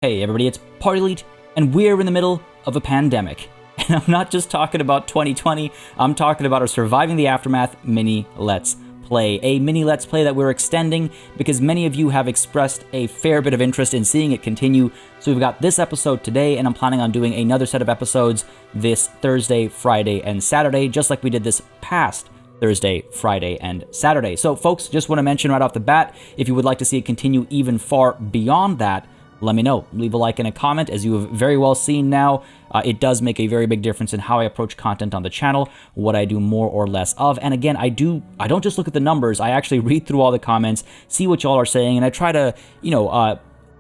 Hey everybody, it's Party Elite, and we're in the middle of a pandemic. And I'm not just talking about 2020, I'm talking about our Surviving the Aftermath mini Let's Play. A mini Let's Play that we're extending because many of you have expressed a fair bit of interest in seeing it continue. So we've got this episode today, and I'm planning on doing another set of episodes this Thursday, Friday, and Saturday, just like we did this past Thursday, Friday, and Saturday. So folks, just want to mention right off the bat, if you would like to see it continue even far beyond that, let me know. Leave a like and a comment. As you have very well seen now, it does make a very big difference in how I approach content on the channel, what I do more or less of. And again, I don't just look at the numbers, I actually read through all the comments, see what y'all are saying, and I try to,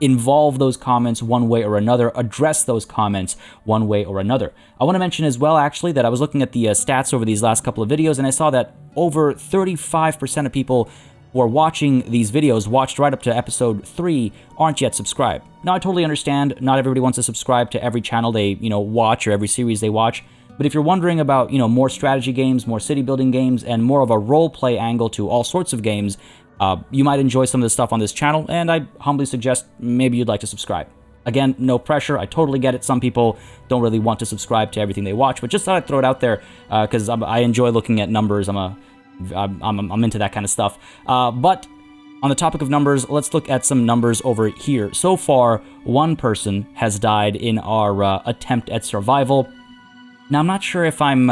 involve those comments one way or another, address those comments one way or another. I want to mention as well, actually, that I was looking at the stats over these last couple of videos, and I saw that over 35% of people who are watching these videos, watched right up to episode 3, aren't yet subscribed. Now, I totally understand not everybody wants to subscribe to every channel they, watch or every series they watch, but if you're wondering about, more strategy games, more city building games, and more of a role-play angle to all sorts of games, you might enjoy some of the stuff on this channel, and I humbly suggest maybe you'd like to subscribe. Again, no pressure, I totally get it. Some people don't really want to subscribe to everything they watch, but just thought I'd throw it out there, because I enjoy looking at numbers. I'm into that kind of stuff. But on the topic of numbers, let's look at some numbers over here. So far, one person has died in our attempt at survival. Now, I'm not sure if I'm...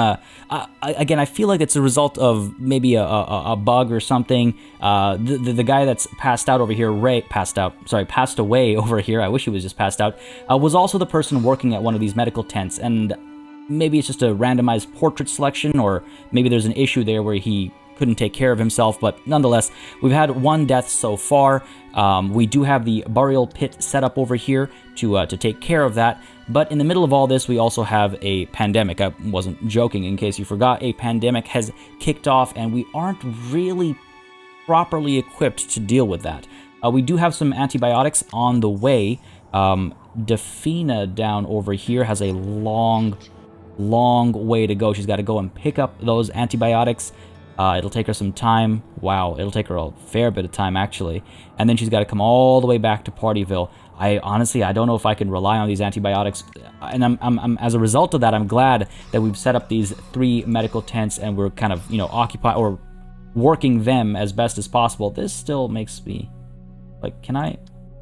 again, I feel like it's a result of maybe a bug or something. The guy that's passed out over here, passed away over here, I wish he was just passed out, was also the person working at one of these medical tents, and maybe it's just a randomized portrait selection, or maybe there's an issue there where he couldn't take care of himself, but nonetheless, we've had one death so far. We do have the burial pit set up over here to take care of that, but in the middle of all this, we also have a pandemic. I wasn't joking, in case you forgot. A pandemic has kicked off, and we aren't really properly equipped to deal with that. We do have some antibiotics on the way. Defina down over here has a long way to go. She's got to go and pick up those antibiotics. It'll take her some time. Wow, it'll take her a fair bit of time, actually. And then she's got to come all the way back to Partyville. I don't know if I can rely on these antibiotics. And I'm as a result of that, I'm glad that we've set up these 3 medical tents, and we're kind of, occupy or working them as best as possible. This still makes me, like,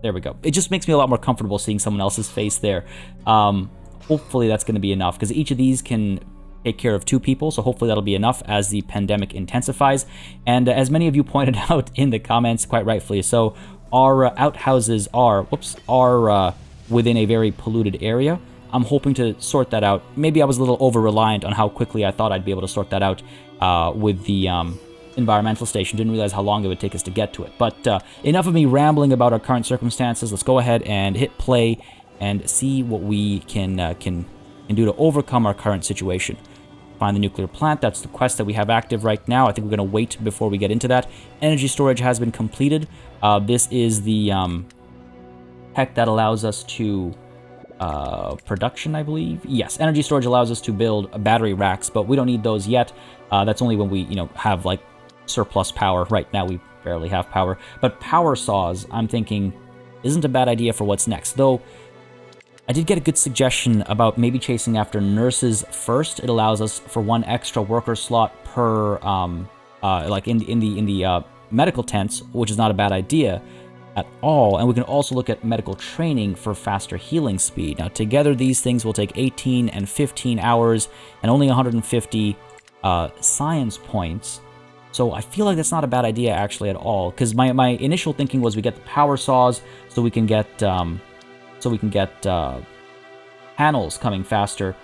there we go. It just makes me a lot more comfortable seeing someone else's face there. Hopefully that's going to be enough, because each of these can take care of 2 people, so hopefully that'll be enough as the pandemic intensifies. And as many of you pointed out in the comments, quite rightfully so, our outhouses are within a very polluted area. I'm hoping to sort that out. Maybe I was a little over-reliant on how quickly I thought I'd be able to sort that out with the environmental station. Didn't realize how long it would take us to get to it. But enough of me rambling about our current circumstances. Let's go ahead and hit play and see what we can do to overcome our current situation. Find the nuclear plant. That's the quest that we have active right now. I think we're going to wait before we get into that. Energy storage has been completed. This is the tech that allows us to production, I believe. Yes, energy storage allows us to build battery racks, but we don't need those yet. That's only when we have like surplus power. Right now we barely have power. But power saws, I'm thinking, isn't a bad idea for what's next. Though I did get a good suggestion about maybe chasing after nurses first. It allows us for 1 extra worker slot per, like in the medical tents, which is not a bad idea at all. And we can also look at medical training for faster healing speed. Now, together, these things will take 18 and 15 hours and only 150 science points. So I feel like that's not a bad idea, actually, at all. Because my initial thinking was we get the power saws so we can get... panels coming faster,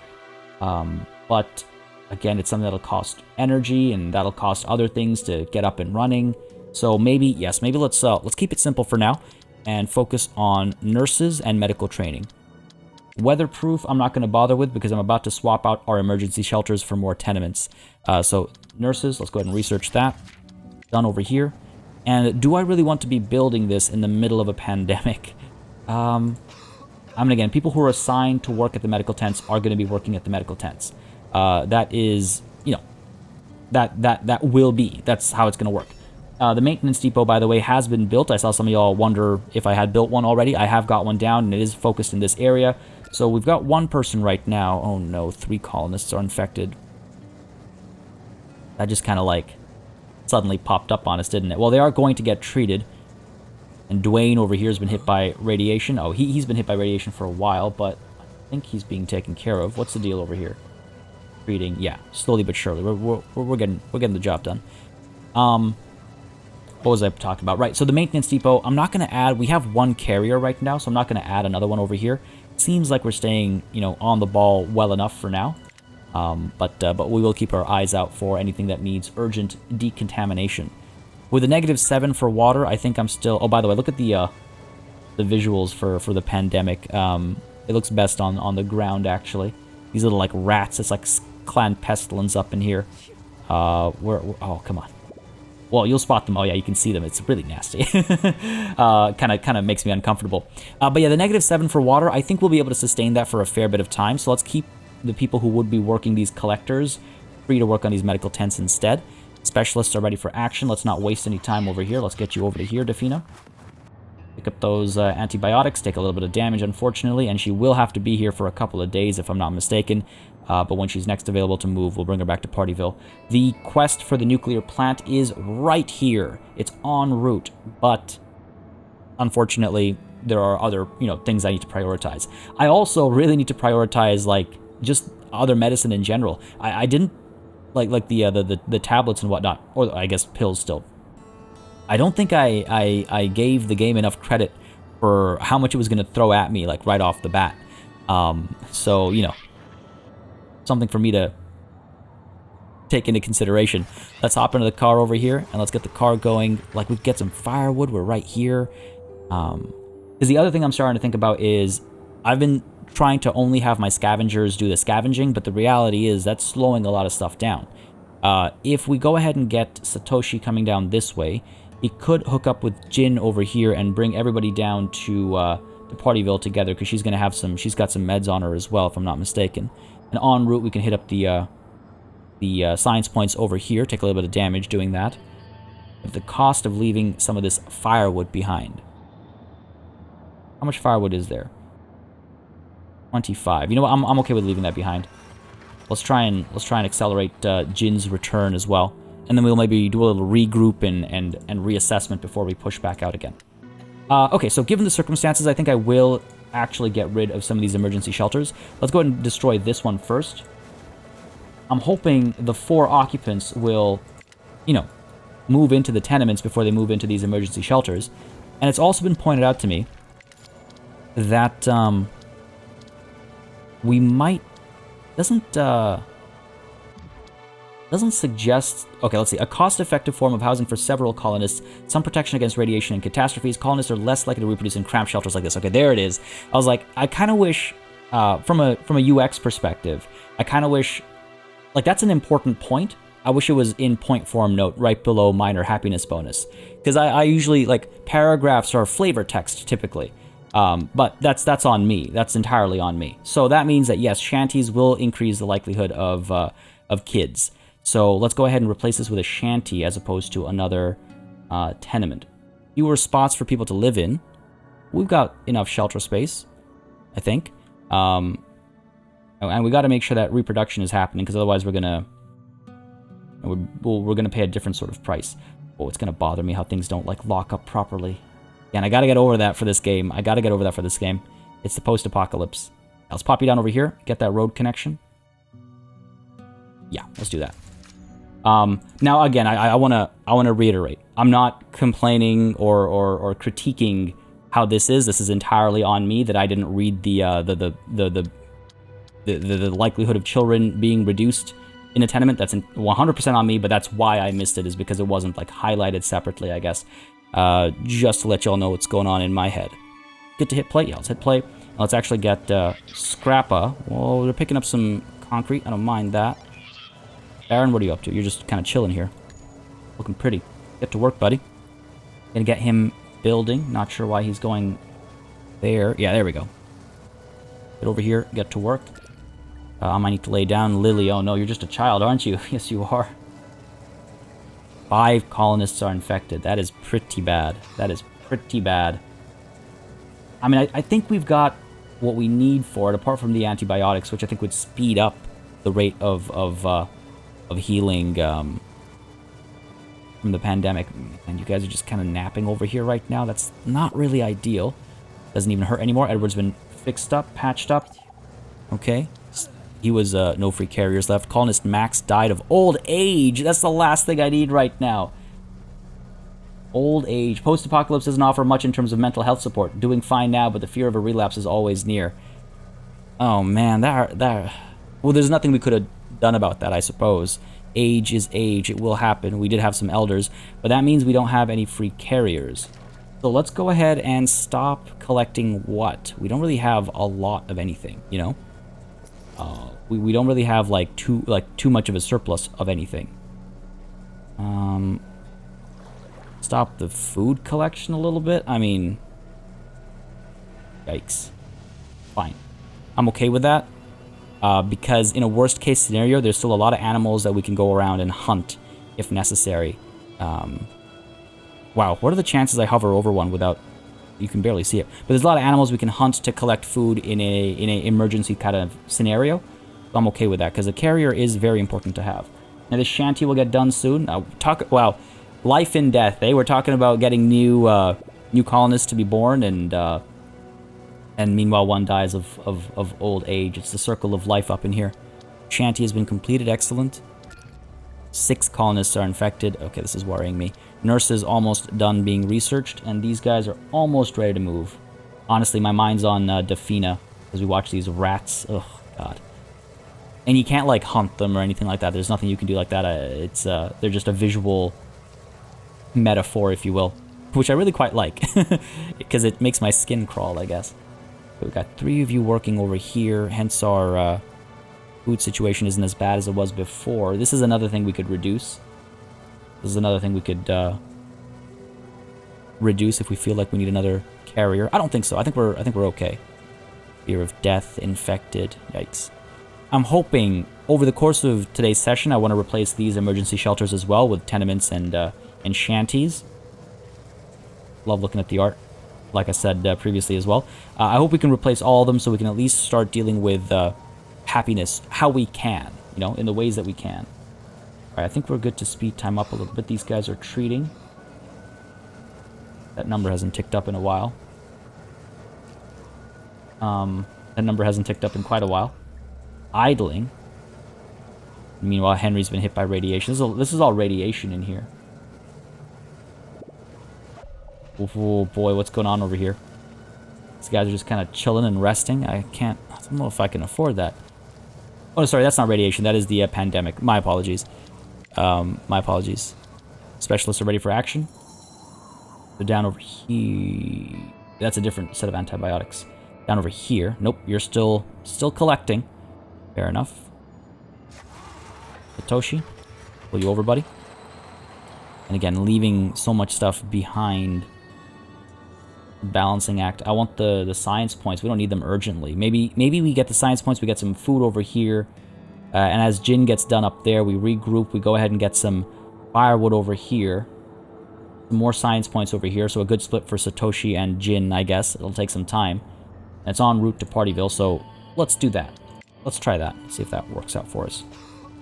but again, it's something that'll cost energy, and that'll cost other things to get up and running. So maybe let's keep it simple for now and focus on nurses and medical training. Weatherproof, I'm not going to bother with because I'm about to swap out our emergency shelters for more tenements. So nurses, let's go ahead and research that. Done over here. And do I really want to be building this in the middle of a pandemic? Again, people who are assigned to work at the medical tents are going to be working at the medical tents. That is, that will be. That's how it's going to work. The maintenance depot, by the way, has been built. I saw some of y'all wonder if I had built one already. I have got one down, and it is focused in this area. So we've got one person right now. Oh no, 3 colonists are infected. That just kind of like suddenly popped up on us, didn't it? Well, they are going to get treated. And Dwayne over here has been hit by radiation. Oh, he's been hit by radiation for a while, but I think he's being taken care of. What's the deal over here? Treating, yeah, slowly but surely. We're getting the job done. What was I talking about? Right, so the maintenance depot, I'm not going to add... We have one carrier right now, so I'm not going to add another one over here. It seems like we're staying, you know, on the ball well enough for now. But we will keep our eyes out for anything that needs urgent decontamination. With a -7 for water, I think I'm still... Oh, by the way, look at the visuals for the pandemic. It looks best on the ground, actually. These little, like, rats. It's like Clan Pestilence up in here. Oh, come on. Well, you'll spot them. Oh, yeah, you can see them. It's really nasty. Kind of makes me uncomfortable. But yeah, the -7 for water, I think we'll be able to sustain that for a fair bit of time. So let's keep the people who would be working these collectors free to work on these medical tents instead. Specialists are ready for action. Let's not waste any time over here. Let's get you over to here, Defina. Pick up those antibiotics. Take a little bit of damage, unfortunately, and she will have to be here for a couple of days, if I'm not mistaken. But when she's next available to move, we'll bring her back to Partyville. The quest for the nuclear plant is right here. It's en route, but unfortunately, there are other, things I need to prioritize. I also really need to prioritize, like, just other medicine in general. I didn't like the tablets and whatnot, or I guess pills still. I don't think I gave the game enough credit for how much it was going to throw at me, like, right off the bat. So, something for me to take into consideration. Let's hop into the car over here, and let's get the car going. Like, we get some firewood. We're right here. Because the other thing I'm starting to think about is I've been trying to only have my scavengers do the scavenging, but the reality is that's slowing a lot of stuff down. If we go ahead and get Satoshi coming down this way, he could hook up with Jin over here and bring everybody down to Partyville together, because she's got some meds on her as well, if I'm not mistaken. And en route, we can hit up the science points over here, take a little bit of damage doing that, at the cost of leaving some of this firewood behind. How much firewood is there? 25. You know what? I'm okay with leaving that behind. Let's try and accelerate Jin's return as well, and then we'll maybe do a little regroup and reassessment before we push back out again. Okay, so given the circumstances, I think I will actually get rid of some of these emergency shelters. Let's go ahead and destroy this one first. I'm hoping the 4 occupants will, move into the tenements before they move into these emergency shelters. And it's also been pointed out to me that we might... Doesn't suggest... Okay, let's see. A cost-effective form of housing for several colonists. Some protection against radiation and catastrophes. Colonists are less likely to reproduce in cramped shelters like this. Okay, there it is. I was like, I kind of wish, from a UX perspective, I kind of wish... Like, that's an important point. I wish it was in point form note right below minor happiness bonus. Because I usually, like, paragraphs are flavor text, typically. But that's on me. That's entirely on me. So that means that, yes, shanties will increase the likelihood of kids. So let's go ahead and replace this with a shanty as opposed to another tenement. Fewer spots for people to live in. We've got enough shelter space, I think. And we got to make sure that reproduction is happening, because otherwise we're gonna pay a different sort of price. Oh, it's gonna bother me how things don't, like, lock up properly. And I gotta get over that for this game. It's the post-apocalypse. Let's pop you down over here. Get that road connection. Yeah, let's do that. Now, again, I wanna reiterate. I'm not complaining or critiquing how this is. This is entirely on me that I didn't read the likelihood of children being reduced in a tenement. That's 100% on me, but that's why I missed it, is because it wasn't, like, highlighted separately, I guess. Just to let y'all know what's going on in my head. Get to hit play? Yeah, let's hit play. Let's actually get Scrappa. Well, they're picking up some concrete. I don't mind that. Aaron, what are you up to? You're just kind of chilling here. Looking pretty. Get to work, buddy. Gonna get him building. Not sure why he's going there. Yeah, there we go. Get over here. Get to work. I might need to lay down. Lily, oh no, you're just a child, aren't you? Yes, you are. 5 colonists are infected. That is pretty bad. That is pretty bad. I mean, I think we've got what we need for it, apart from the antibiotics, which I think would speed up the rate of healing from the pandemic. And you guys are just kind of napping over here right now. That's not really ideal. Doesn't even hurt anymore. Edward's been fixed up, patched up. Okay. He was no free carriers left. Colonist Max died of old age. That's the last thing I need right now. Old age. Post-apocalypse doesn't offer much in terms of mental health support. Doing fine now, but the fear of a relapse is always near. Oh man, well, there's nothing we could have done about that, I suppose. Age is age. It will happen. We did have some elders, but that means we don't have any free carriers. So let's go ahead and stop collecting what? We don't really have a lot of anything, you know? We don't really have like too much of a surplus of anything. Stop the food collection a little bit. I mean, yikes. Fine. I'm okay with that. Because in a worst case scenario, there's still a lot of animals that we can go around and hunt if necessary. Wow, what are the chances I hover over one without... You can barely see it. But there's a lot of animals we can hunt to collect food in a emergency kind of scenario. So I'm okay with that, because a carrier is very important to have. Now this shanty will get done soon. Wow, life and death, eh? We're talking about getting new colonists to be born, and meanwhile one dies of old age. It's the circle of life up in here. Shanty has been completed, excellent. 6 colonists are infected. Okay, this is worrying me. Nurse is almost done being researched, and these guys are almost ready to move. Honestly, my mind's on Defina as we watch these rats. Oh, God. And you can't, like, hunt them or anything like that. There's nothing you can do like that. They're just a visual metaphor, if you will, which I really quite like, because it makes my skin crawl, I guess. So we've got 3 of you working over here, hence our food situation isn't as bad as it was before. This is another thing we could reduce. This is another thing we could reduce if we feel like we need another carrier. I don't think so. I think we're okay. Fear of death, infected. Yikes. I'm hoping over the course of today's session, I want to replace these emergency shelters as well with tenements and shanties. Love looking at the art, like I said previously as well. I hope we can replace all of them so we can at least start dealing with happiness how we can, you know, in the ways that we can. All right, I think we're good to speed time up a little bit. These guys are treating. That number hasn't ticked up in a while. That number hasn't ticked up in quite a while. Idling. Meanwhile, Henry's been hit by radiation. This is all radiation in here. Oh boy, what's going on over here? These guys are just kind of chilling and resting. I don't know if I can afford that. Oh, sorry, that's not radiation. That is the pandemic. My apologies. My apologies. Specialists are ready for action. They're down over here. That's a different set of antibiotics. Down over here. Nope, you're still collecting. Fair enough. Satoshi, pull you over, buddy. And again, leaving so much stuff behind. Balancing act. I want the science points. We don't need them urgently. Maybe we get the science points. We get some food over here. And as Jin gets done up there, we regroup. We go ahead and get some firewood over here. Some more science points over here. So a good split for Satoshi and Jin, I guess. It'll take some time. And it's en route to Partyville, so let's do that. Let's try that. See if that works out for us.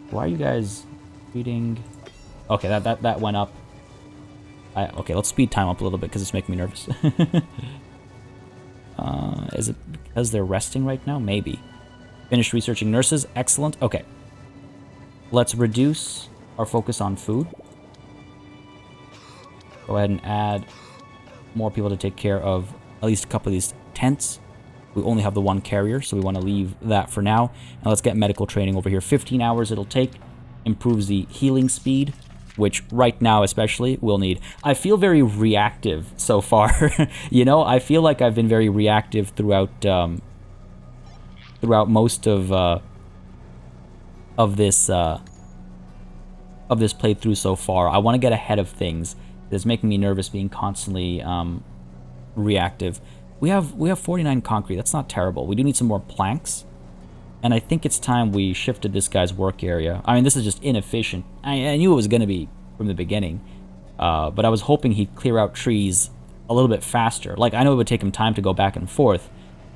Why are you guys reading? Okay, that went up. Okay, let's speed time up a little bit because it's making me nervous. Is it because they're resting right now? Maybe. Finished researching nurses. Excellent. Okay. Let's reduce our focus on food. Go ahead and add more people to take care of at least a couple of these tents. We only have the 1 carrier, so we want to leave that for now. And let's get medical training over here. 15 hours it'll take. Improves the healing speed, which right now especially we'll need. I feel very reactive so far. You know, I feel like I've been very reactive throughout most of this playthrough so far. I want to get ahead of things. It's making me nervous being constantly reactive. We have 49 concrete. That's not terrible. We do need some more planks. And I think it's time we shifted this guy's work area. I mean, this is just inefficient. I knew it was going to be from the beginning. But I was hoping he'd clear out trees a little bit faster. Like, I know it would take him time to go back and forth,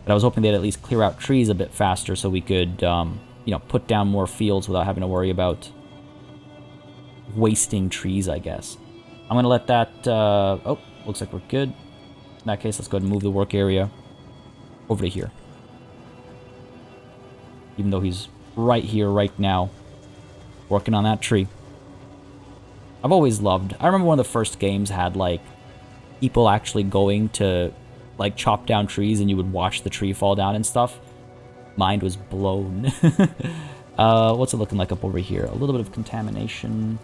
but I was hoping they'd at least clear out trees a bit faster so we could, you know, put down more fields without having to worry about wasting trees, I guess. I'm going to let that... oh, looks like we're good. In that case, let's go ahead and move the work area over to here. Even though he's right here, right now, working on that tree. I've always loved... I remember one of the first games had, like, people actually going to, like, chop down trees and you would watch the tree fall down and stuff. Mind was blown. What's it looking like up over here? A little bit of contamination.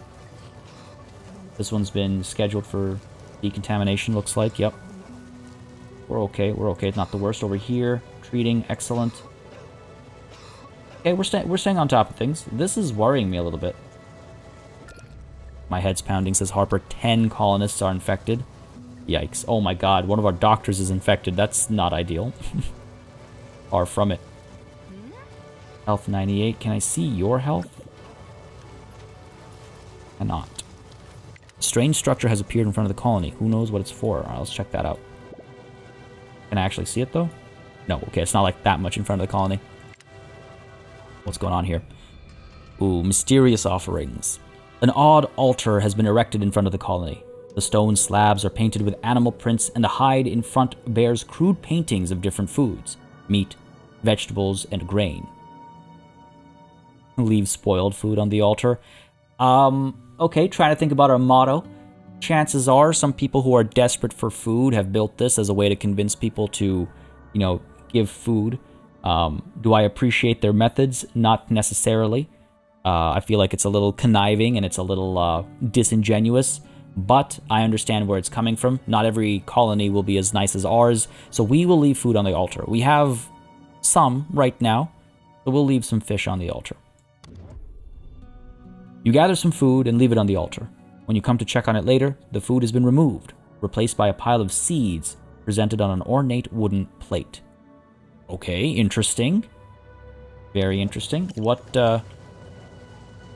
This one's been scheduled for decontamination, looks like. Yep. We're okay. We're okay. It's not the worst over here. Treating. Excellent. Okay, we're staying on top of things. This is worrying me a little bit. My head's pounding, says Harper. 10 colonists are infected. Yikes. Oh my god, one of our doctors is infected. That's not ideal. Far from it. Health 98. Can I see your health? Cannot. A strange structure has appeared in front of the colony. Who knows what it's for? Alright, let's check that out. Can I actually see it, though? No, okay, it's not like that much in front of the colony. What's going on here? Ooh, mysterious offerings. An odd altar has been erected in front of the colony. The stone slabs are painted with animal prints, and the hide in front bears crude paintings of different foods. Meat, vegetables, and grain. Leave spoiled food on the altar. Okay, trying to think about our motto. Chances are some people who are desperate for food have built this as a way to convince people to, you know, give food. Do I appreciate their methods? Not necessarily. I feel like it's a little conniving and it's a little disingenuous, but I understand where it's coming from. Not every colony will be as nice as ours, so we will leave food on the altar. We have some right now, so we'll leave some fish on the altar. You gather some food and leave it on the altar. When you come to check on it later, the food has been removed, replaced by a pile of seeds presented on an ornate wooden plate. Okay, interesting. Very interesting. What,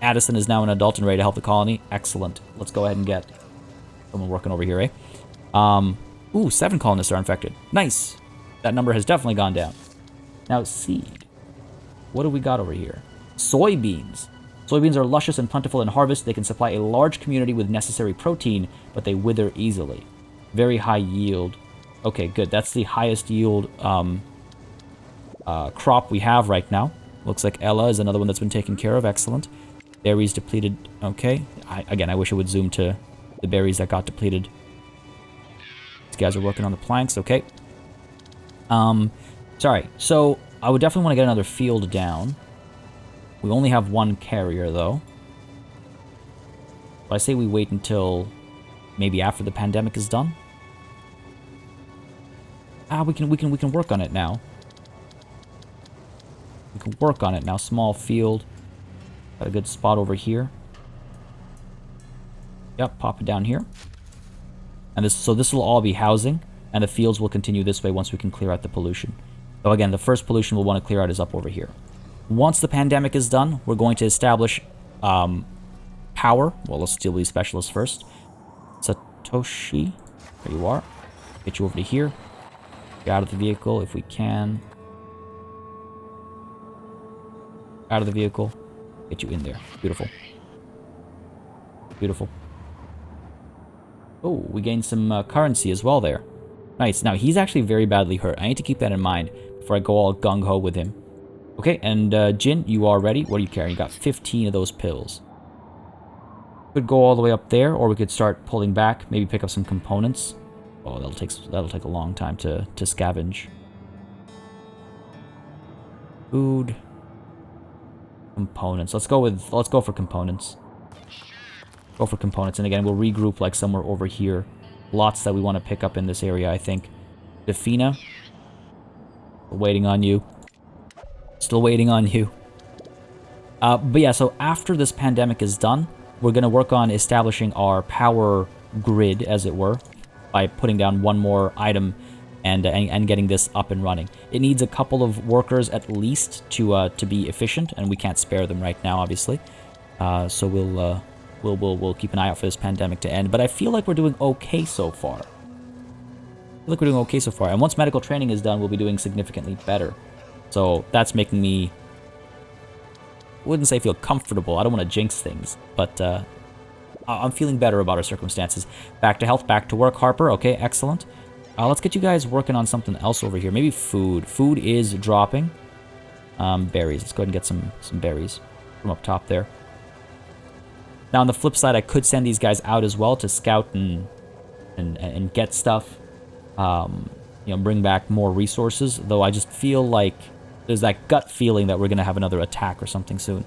Addison is now an adult and ready to help the colony. Excellent. Let's go ahead and get someone working over here, eh? Ooh, 7 colonists are infected. Nice. That number has definitely gone down. Now, seed. What do we got over here? Soybeans. Soybeans are luscious and plentiful in harvest. They can supply a large community with necessary protein, but they wither easily. Very high yield. Okay, good. That's the highest yield crop we have right now. Looks like Ella is another one that's been taken care of. Excellent. Berries depleted. Okay. Again, I wish it would zoom to the berries that got depleted. These guys are working on the planks. Okay. Sorry. So, I would definitely want to get another field down. We only have one carrier, though. But I say we wait until maybe after the pandemic is done. We can work on it now. We can work on it now. Small field. Got a good spot over here. Yep, pop it down here. And this will all be housing, and the fields will continue this way once we can clear out the pollution. So again, the first pollution we'll want to clear out is up over here. Once the pandemic is done, we're going to establish power. Well, let's deal with these specialists first. Satoshi, there you are. Get you over to here. Get out of the vehicle if we can. Out of the vehicle. Get you in there. Beautiful. Beautiful. Oh, we gained some currency as well there. Nice. Now, he's actually very badly hurt. I need to keep that in mind before I go all gung-ho with him. Okay, and Jin, you are ready. What are you carrying? You got 15 of those pills. Could go all the way up there, or we could start pulling back. Maybe pick up some components. Oh, that'll take a long time to scavenge. Food. Components. Let's go for components. Go for components, and again, we'll regroup like somewhere over here. Lots that we want to pick up in this area, I think. Defina. We're waiting on you. Still waiting on you. But yeah, so after this pandemic is done, we're going to work on establishing our power grid, as it were, by putting down one more item and getting this up and running. It needs a couple of workers at least to be efficient, and we can't spare them right now, obviously. So we'll we'll keep an eye out for this pandemic to end. But I feel like we're doing okay so far. And once medical training is done, we'll be doing significantly better. So that's making me, I wouldn't say feel comfortable. I don't want to jinx things, but I'm feeling better about our circumstances. Back to health, back to work, Harper. Okay, excellent. Let's get you guys working on something else over here. Maybe food. Food is dropping. Berries. Let's go ahead and get some berries from up top there. Now, on the flip side, I could send these guys out as well to scout and get stuff. Bring back more resources. Though I just feel like there's that gut feeling that we're going to have another attack or something soon.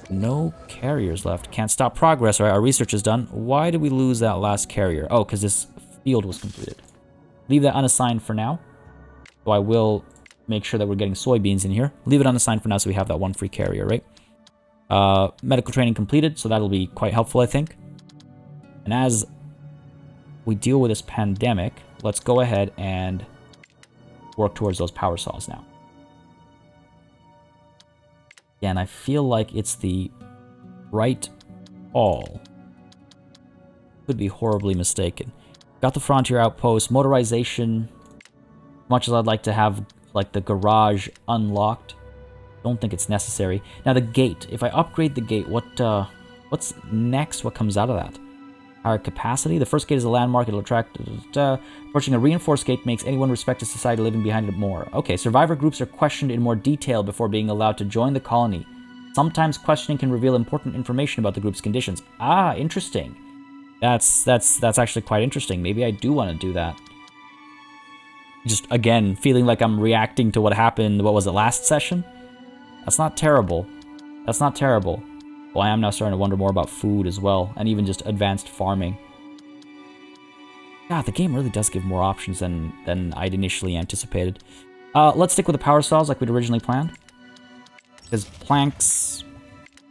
No carriers left. Can't stop progress. All right, our research is done. Why did we lose that last carrier? Oh, because this field was completed. Leave that unassigned for now. So I will make sure that we're getting soybeans in here. Leave it unassigned for now so we have that one free carrier, right? Medical training completed, so that'll be quite helpful, I think. And as we deal with this pandemic, let's go ahead and work towards those power saws now. Yeah, and I feel like it's the right call. Could be horribly mistaken. Got the frontier outpost, motorization. Much as I'd like to have like the garage unlocked, don't think it's necessary. Now the gate. If I upgrade the gate, what's next? What comes out of that? Higher capacity. The first gate is a landmark. It'll attract. Approaching a reinforced gate makes anyone respect a society living behind it more. Okay, survivor groups are questioned in more detail before being allowed to join the colony. Sometimes questioning can reveal important information about the group's conditions. Ah, interesting. That's actually quite interesting. Maybe I do want to do that. Just again, feeling like I'm reacting to what happened. What was it, last session? That's not terrible. That's not terrible. Well, I am now starting to wonder more about food as well, and even just advanced farming. God, the game really does give more options than I'd initially anticipated. Let's stick with the power saws like we'd originally planned. Because planks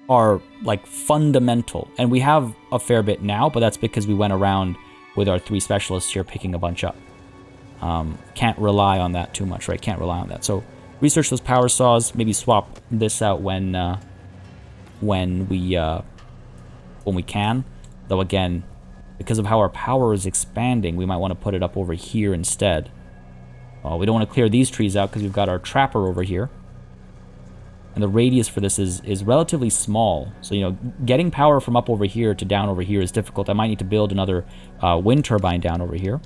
are, like, fundamental. And we have a fair bit now, but that's because we went around with our 3 specialists here picking a bunch up. Can't rely on that too much, right? Can't rely on that. So, research those power saws. Maybe swap this out when we can. Though, again, because of how our power is expanding, we might want to put it up over here instead. We don't want to clear these trees out because we've got our trapper over here. And the radius for this is relatively small. So, getting power from up over here to down over here is difficult. I might need to build another wind turbine down over here.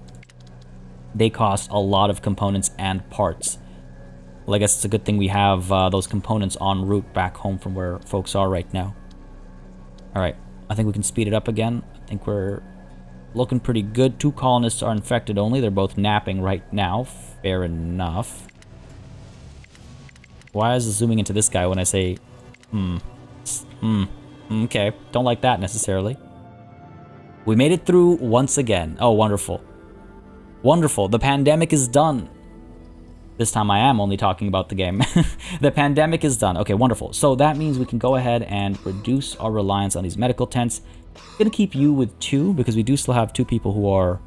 They cost a lot of components and parts. Well, I guess it's a good thing we have those components en route back home from where folks are right now. Alright, I think we can speed it up again. I think we're looking pretty good. 2 colonists are infected only. They're both napping right now. Fair enough. Why is it zooming into this guy when I say, okay, don't like that necessarily. We made it through once again. Oh, wonderful. Wonderful. The pandemic is done. This time I am only talking about the game. The pandemic is done. Okay, wonderful. So that means we can go ahead and reduce our reliance on these medical tents. I'm going to keep you with 2 because we do still have 2 people who are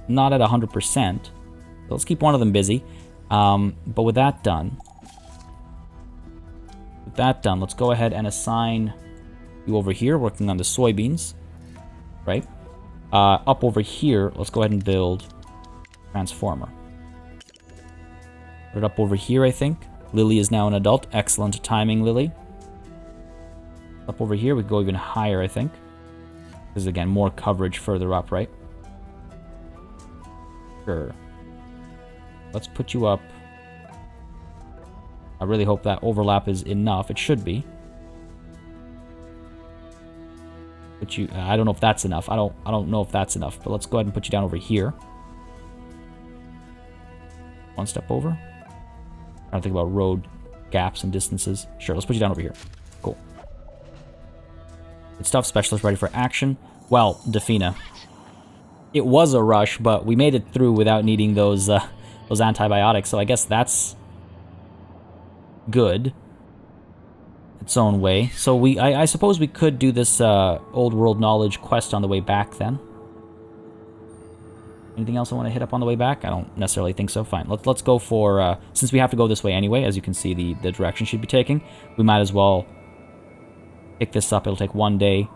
not at 100%. So let's keep one of them busy. But with that done, let's go ahead and assign you over here working on the soybeans, right? Up over here, let's go ahead and build transformer. Put it up over here, I think. Lily is now an adult. Excellent timing, Lily. Up over here, we go even higher, I think. Because, again, more coverage further up, right? Sure. Let's put you up. I really hope that overlap is enough. It should be. Put you. I don't know if that's enough. I don't know if that's enough. But let's go ahead and put you down over here. One step over. I don't think about road gaps and distances. Sure, let's put you down over here. Cool. Good stuff. Specialist ready for action. Well, Defina. It was a rush, but we made it through without needing those antibiotics. So I guess that's good. Its own way. So I suppose we could do this old world knowledge quest on the way back then. Anything else I want to hit up on the way back? I don't necessarily think so. Fine. Let's go for since we have to go this way anyway, as you can see the direction she'd be taking, we might as well Pick this up. It'll take 1 day.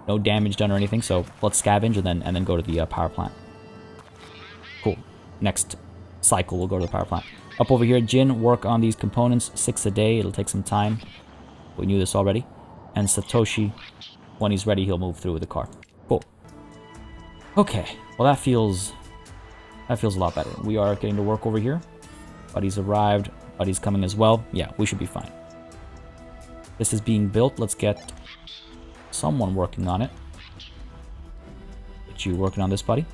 No damage done or anything, so let's scavenge and then go to the power plant. Cool. Next cycle, we'll go to the power plant. Up over here, Jin, work on these components. 6 a day. It'll take some time. We knew this already. And Satoshi, when he's ready, he'll move through with the car. Cool. Okay. Well, that feels a lot better. We are getting to work over here. Buddy's arrived. Buddy's coming as well. Yeah, we should be fine. This is being built. Let's get someone working on it. Get you working on this, buddy.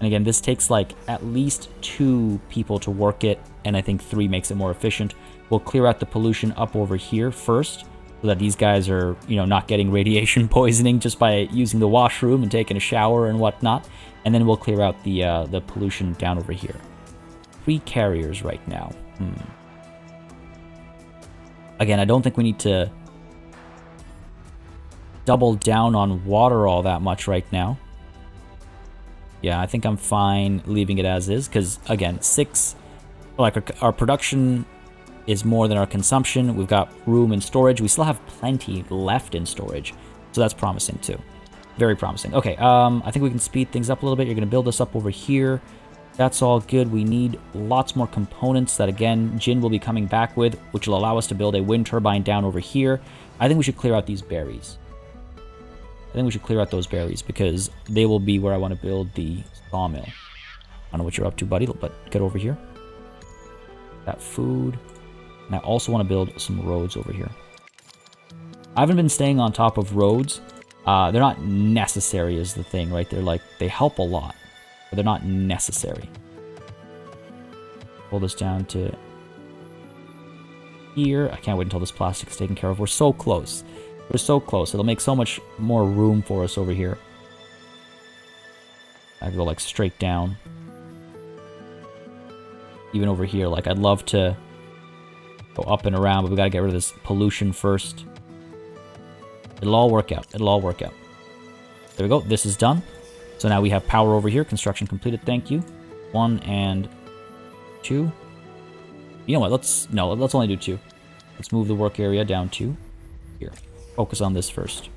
And again, this takes like at least 2 people to work it, and I think 3 makes it more efficient. We'll clear out the pollution up over here first, so that these guys are, you know, not getting radiation poisoning just by using the washroom and taking a shower and whatnot. And then we'll clear out the pollution down over here. 3 carriers right now. Again, I don't think we need to double down on water all that much right now. Yeah, I think I'm fine leaving it as is, because, again, 6... Like, our production is more than our consumption. We've got room in storage. We still have plenty left in storage, so that's promising, too. Very promising. Okay, I think we can speed things up a little bit. You're going to build this up over here. That's all good. We need lots more components that, again, Jin will be coming back with, which will allow us to build a wind turbine down over here. I think we should clear out these berries. I think we should clear out those berries, because they will be where I want to build the sawmill. I don't know what you're up to, buddy, but get over here. That food. And I also want to build some roads over here. I haven't been staying on top of roads. They're not necessary is the thing, right? They help a lot, but they're not necessary. Pull this down to here. I can't wait until this plastic is taken care of. We're so close. We're so close. It'll make so much more room for us over here. I can go like straight down. Even over here, like I'd love to go up and around, but we gotta get rid of this pollution first. It'll all work out. It'll all work out. There we go. This is done. So now we have power over here. Construction completed. Thank you. 1 and 2. You know what? Let's only do 2. Let's move the work area down to here. Focus on this first.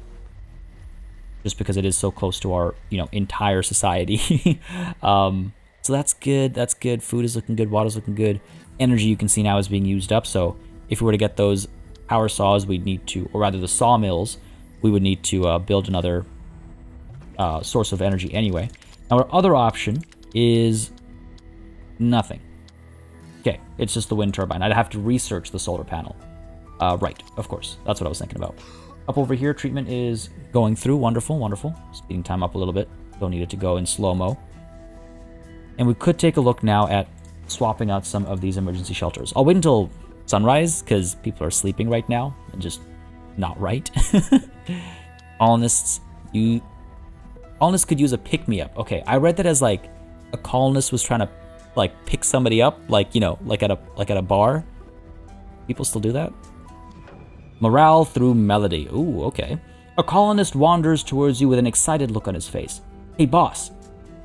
Just because it is so close to our, entire society. So that's good. That's good. Food is looking good. Water's looking good. Energy, you can see now, is being used up. So if we were to get those power saws, we'd need to, or rather the sawmills, we would need to build another source of energy anyway. Now our other option is nothing. Okay, it's just the wind turbine. I'd have to research the solar panel. Right, of course. That's what I was thinking about. Up over here, treatment is going through. Wonderful, wonderful. Speeding time up a little bit. Don't need it to go in slow-mo. And we could take a look now at swapping out some of these emergency shelters. I'll wait until sunrise, because people are sleeping right now, and just not right. Colonists could use a pick-me-up. Okay, I read that as like a colonist was trying to like pick somebody up, like like at a bar. People still do that. Morale through melody. Ooh, okay. A colonist wanders towards you with an excited look on his face. Hey boss,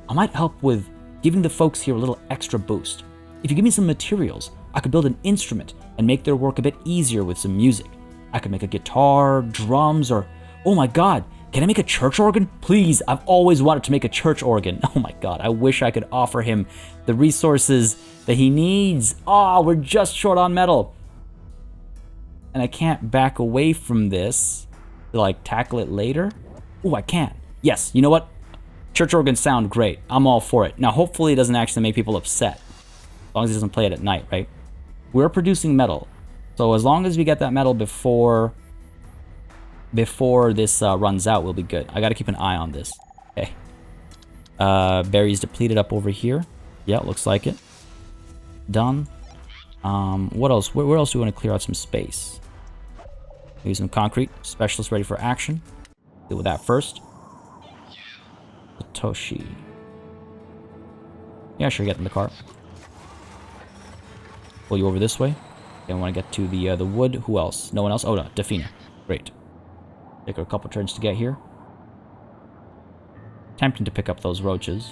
I might help with giving the folks here a little extra boost. If you give me some materials, I could build an instrument and make their work a bit easier with some music. I could make a guitar, drums, or... Oh my god, can I make a church organ? Please, I've always wanted to make a church organ. Oh my god, I wish I could offer him the resources that he needs. Ah, we're just short on metal. And I can't back away from this to like tackle it later. Ooh, I can. Yes, you know what? Church organs sound great. I'm all for it. Now, hopefully it doesn't actually make people upset. As long as he doesn't play it at night, right? We're producing metal. So as long as we get that metal before this runs out, we'll be good. I gotta keep an eye on this. Okay. Berries depleted up over here. Yeah, looks like it. Done. What else? Where else do we want to clear out some space? Use some concrete. Specialist ready for action. Deal with that first. Satoshi. Yeah, sure, get in the car. Pull you over this way. Okay, I want to get to the wood. Who else? No one else? Oh, no, Defina. Great. Take her a couple turns to get here. Tempting to pick up those roaches.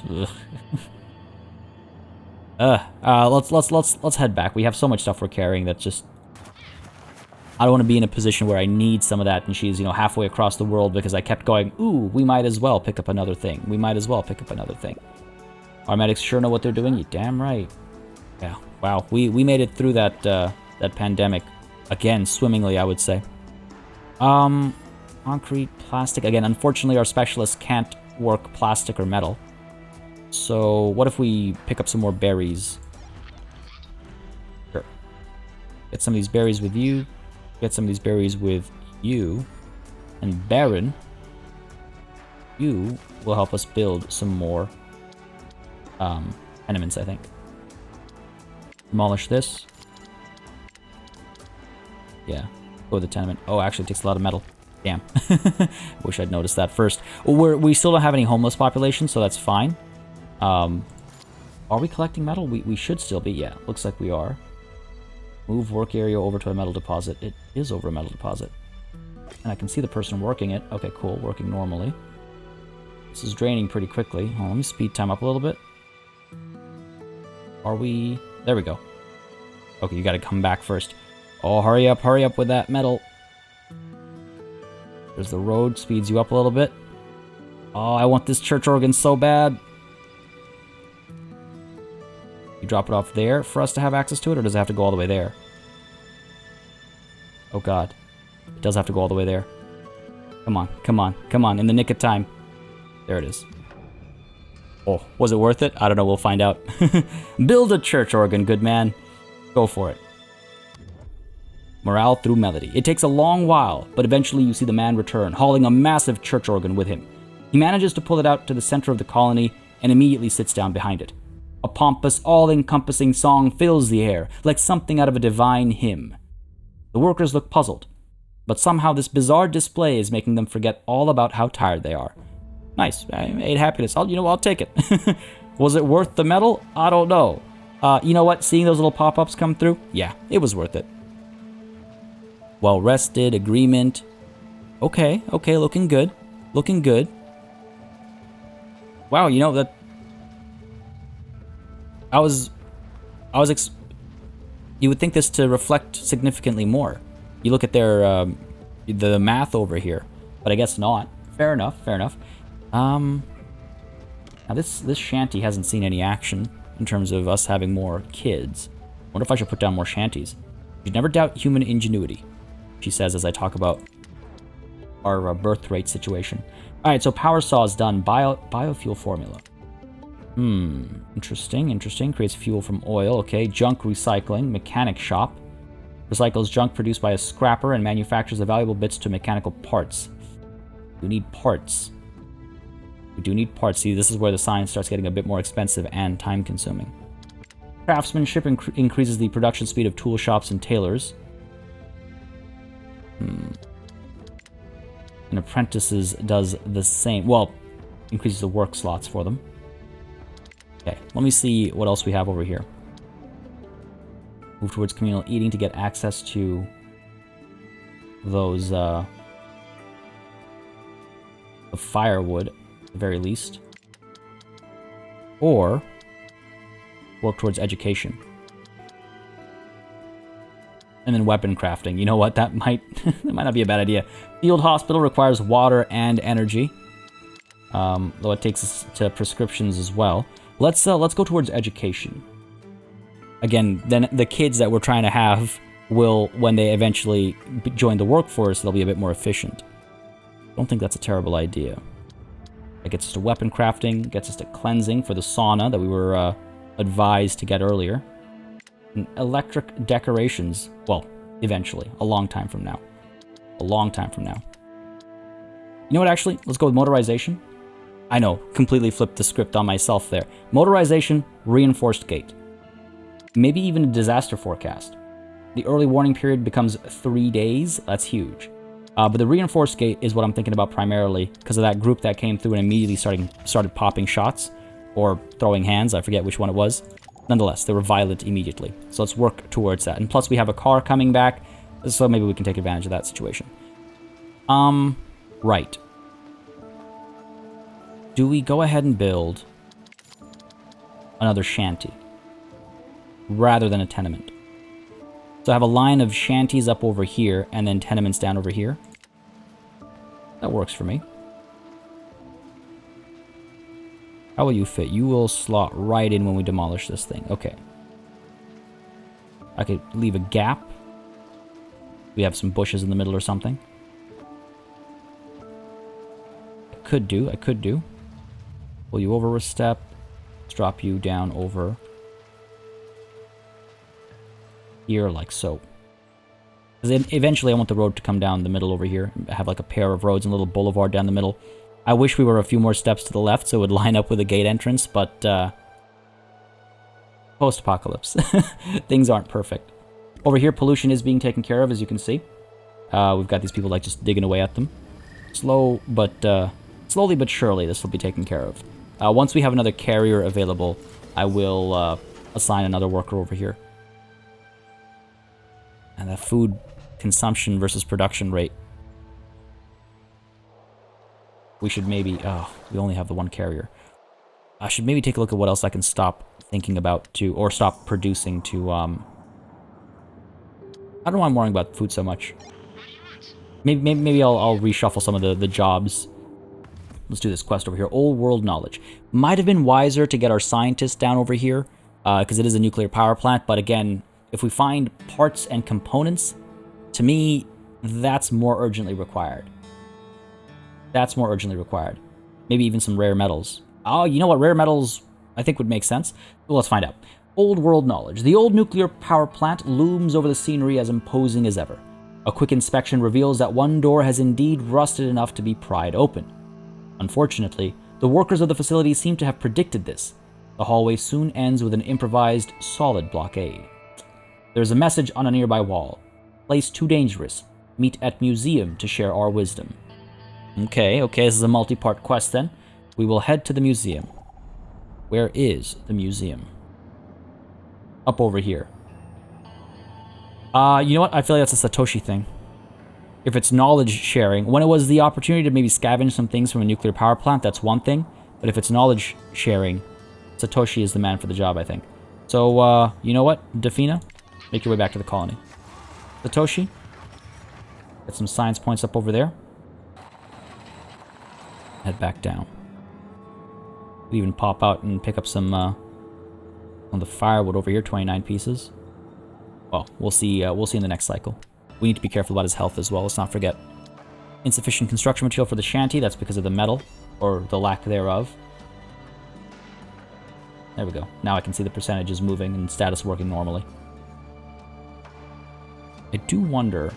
Let's head back. We have so much stuff we're carrying that just... I don't want to be in a position where I need some of that and she's, you know, halfway across the world because I kept going, ooh, we might as well pick up another thing. We might as well pick up another thing. Our medics sure know what they're doing. You damn right. Yeah, wow. We made it through that that pandemic. Again, swimmingly, I would say. Concrete, plastic. Again, unfortunately, our specialists can't work plastic or metal. So what if we pick up some more berries? Sure. Get some of these berries with you. Get some of these berries with you. And Baron, you will help us build some more tenements, I think. Demolish this. Yeah, go with the tenement. Oh, actually, it takes a lot of metal. Damn. Wish I'd noticed that first. We still don't have any homeless population, so that's fine. Are we collecting metal? We should still be. Yeah, looks like we are. Move work area over to a metal deposit. It is over a metal deposit. And I can see the person working it. Okay, cool. Working normally. This is draining pretty quickly. Oh, let me speed time up a little bit. Are we... There we go. Okay, you gotta come back first. Oh, hurry up with that metal. There's the road, speeds you up a little bit. Oh, I want this church organ so bad. You drop it off there for us to have access to it, or does it have to go all the way there? Oh god. It does have to go all the way there. Come on, come on, come on, in the nick of time. There it is. Oh, was it worth it? I don't know, we'll find out. Build a church organ, good man. Go for it. Morale through melody. It takes a long while, but eventually you see the man return, hauling a massive church organ with him. He manages to pull it out to the center of the colony and immediately sits down behind it. A pompous, all-encompassing song fills the air, like something out of a divine hymn. The workers look puzzled, but somehow this bizarre display is making them forget all about how tired they are. Nice. 8 happiness. I'll take it. Was it worth the metal? I don't know. You know what? Seeing those little pop-ups come through? Yeah, it was worth it. Well rested, agreement. Okay, looking good. Looking good. Wow, you know, that... You would think this to reflect significantly more. You look at their, the math over here, but I guess not. Fair enough, fair enough. Now this shanty hasn't seen any action in terms of us having more kids. Wonder if I should put down more shanties. You never doubt human ingenuity, she says as I talk about our birth rate situation. Alright, so power saw is done. Biofuel formula. Interesting. Creates fuel from oil. Okay, junk recycling. Mechanic shop. Recycles junk produced by a scrapper and manufactures the valuable bits to mechanical parts. We need parts. We do need parts. See, this is where the science starts getting a bit more expensive and time-consuming. Craftsmanship increases the production speed of tool shops and tailors. And apprentices does the same. Well, increases the work slots for them. Okay, let me see what else we have over here. Move towards communal eating to get access to those, the firewood, at the very least. Or work towards education. And then weapon crafting. You know what? That might not be a bad idea. Field hospital requires water and energy. Though it takes us to prescriptions as well. Let's go towards education. Again, then the kids that we're trying to have will, when they eventually join the workforce, they'll be a bit more efficient. I don't think that's a terrible idea. It gets us to weapon crafting, gets us to cleansing for the sauna that we were advised to get earlier. And electric decorations, well, eventually, a long time from now. A long time from now. You know what, actually? Let's go with motorization. I know, completely flipped the script on myself there. Motorization, reinforced gate. Maybe even a disaster forecast. The early warning period becomes 3 days. That's huge. But the reinforced gate is what I'm thinking about primarily because of that group that came through and immediately started popping shots or throwing hands. I forget which one it was. Nonetheless, they were violent immediately. So let's work towards that. And plus we have a car coming back, so maybe we can take advantage of that situation. Right. Do we go ahead and build another shanty rather than a tenement? So I have a line of shanties up over here, and then tenements down over here. That works for me. How will you fit? You will slot right in when we demolish this thing. Okay. I could leave a gap. We have some bushes in the middle or something. I could do. Pull you over a step. Let's drop you down over here like so. Because eventually I want the road to come down the middle over here. Have like a pair of roads and a little boulevard down the middle. I wish we were a few more steps to the left so it would line up with a gate entrance, but post-apocalypse. Things aren't perfect. Over here, pollution is being taken care of, as you can see. We've got these people like just digging away at them. Slowly but surely this will be taken care of. Once we have another carrier available, I will assign another worker over here. And that food consumption versus production rate. We should maybe... Oh, we only have the one carrier. I should maybe take a look at what else I can stop thinking about to... Or stop producing to... I don't know why I'm worrying about food so much. Maybe I'll reshuffle some of the jobs. Let's do this quest over here. Old world knowledge. Might have been wiser to get our scientists down over here. Because it is a nuclear power plant. But again, if we find parts and components... To me, that's more urgently required. That's more urgently required. Maybe even some rare metals. Oh, you know what? Rare metals, I think, would make sense. Well, let's find out. Old world knowledge. The old nuclear power plant looms over the scenery as imposing as ever. A quick inspection reveals that one door has indeed rusted enough to be pried open. Unfortunately, the workers of the facility seem to have predicted this. The hallway soon ends with an improvised, solid blockade. There's a message on a nearby wall. Place too dangerous. Meet at museum to share our wisdom. Okay, this is a multi-part quest then. We will head to the museum. Where is the museum? Up over here. You know what? I feel like that's a Satoshi thing. If it's knowledge sharing, when it was the opportunity to maybe scavenge some things from a nuclear power plant, that's one thing. But if it's knowledge sharing, Satoshi is the man for the job, I think. So, you know what? Defina, make your way back to the colony. Satoshi, get some science points up over there. Head back down. We'll even pop out and pick up some on the firewood over here, 29 pieces. Well, we'll see in the next cycle. We need to be careful about his health as well, let's not forget. Insufficient construction material for the shanty, that's because of the metal, or the lack thereof. There we go. Now I can see the percentages moving and status working normally. I do wonder...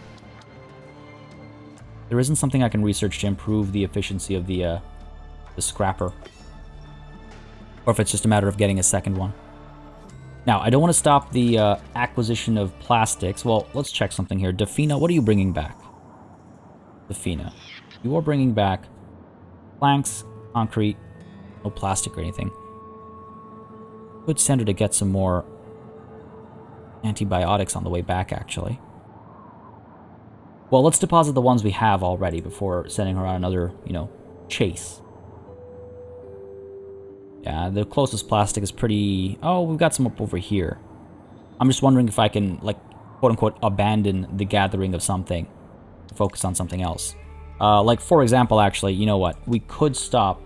There isn't something I can research to improve the efficiency of the scrapper. Or if it's just a matter of getting a second one. Now, I don't want to stop the acquisition of plastics. Well, let's check something here. Defina, what are you bringing back? Defina. You are bringing back planks, concrete, no plastic or anything. Could send her to get some more antibiotics on the way back, actually. Well, let's deposit the ones we have already before sending her on another, chase. Yeah, the closest plastic is pretty... Oh, we've got some up over here. I'm just wondering if I can, like, quote-unquote, abandon the gathering of something. Focus on something else. Like, for example, actually, you know what? We could stop...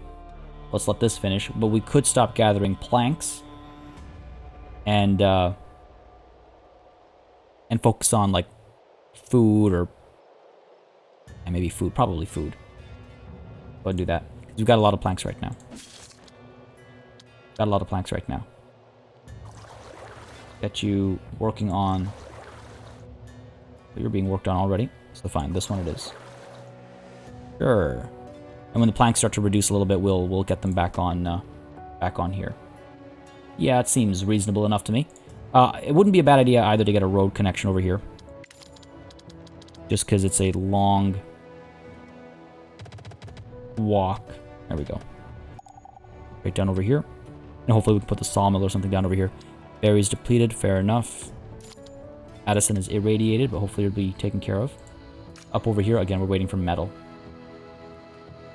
Let's let this finish. But we could stop gathering planks. And focus on, like, food or... And maybe food. Probably food. Go ahead and do that. We've got a lot of planks right now. Get you working on... You're being worked on already. So fine, this one it is. Sure. And when the planks start to reduce a little bit, we'll get them back on here. Yeah, it seems reasonable enough to me. It wouldn't be a bad idea either to get a road connection over here. Just because it's a long walk. There we go. Right down over here. And hopefully we can put the sawmill or something down over here. Berries depleted, fair enough. Addison is irradiated, but hopefully it'll be taken care of. Up over here, again, we're waiting for metal.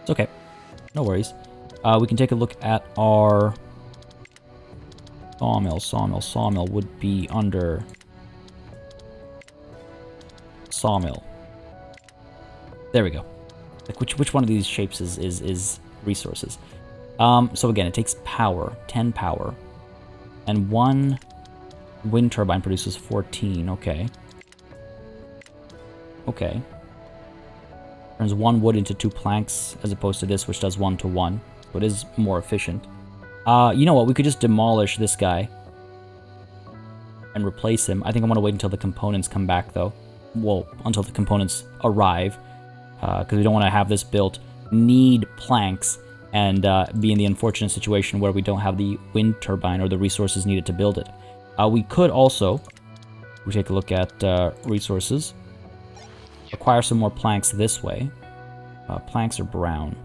It's okay. No worries. We can take a look at our sawmill. Sawmill would be under sawmill. There we go. Like which one of these shapes is resources? So again, it takes power, 10 power. And one wind turbine produces 14, okay. Okay. Turns one wood into 2 planks, as opposed to this, which does 1 to 1. So it is more efficient. You know what, we could just demolish this guy. And replace him. I think I want to wait until the components come back, though. Well, until the components arrive. Because we don't want to have this built, need planks, and be in the unfortunate situation where we don't have the wind turbine or the resources needed to build it. We could also, we take a look at resources, acquire some more planks this way. Planks are brown.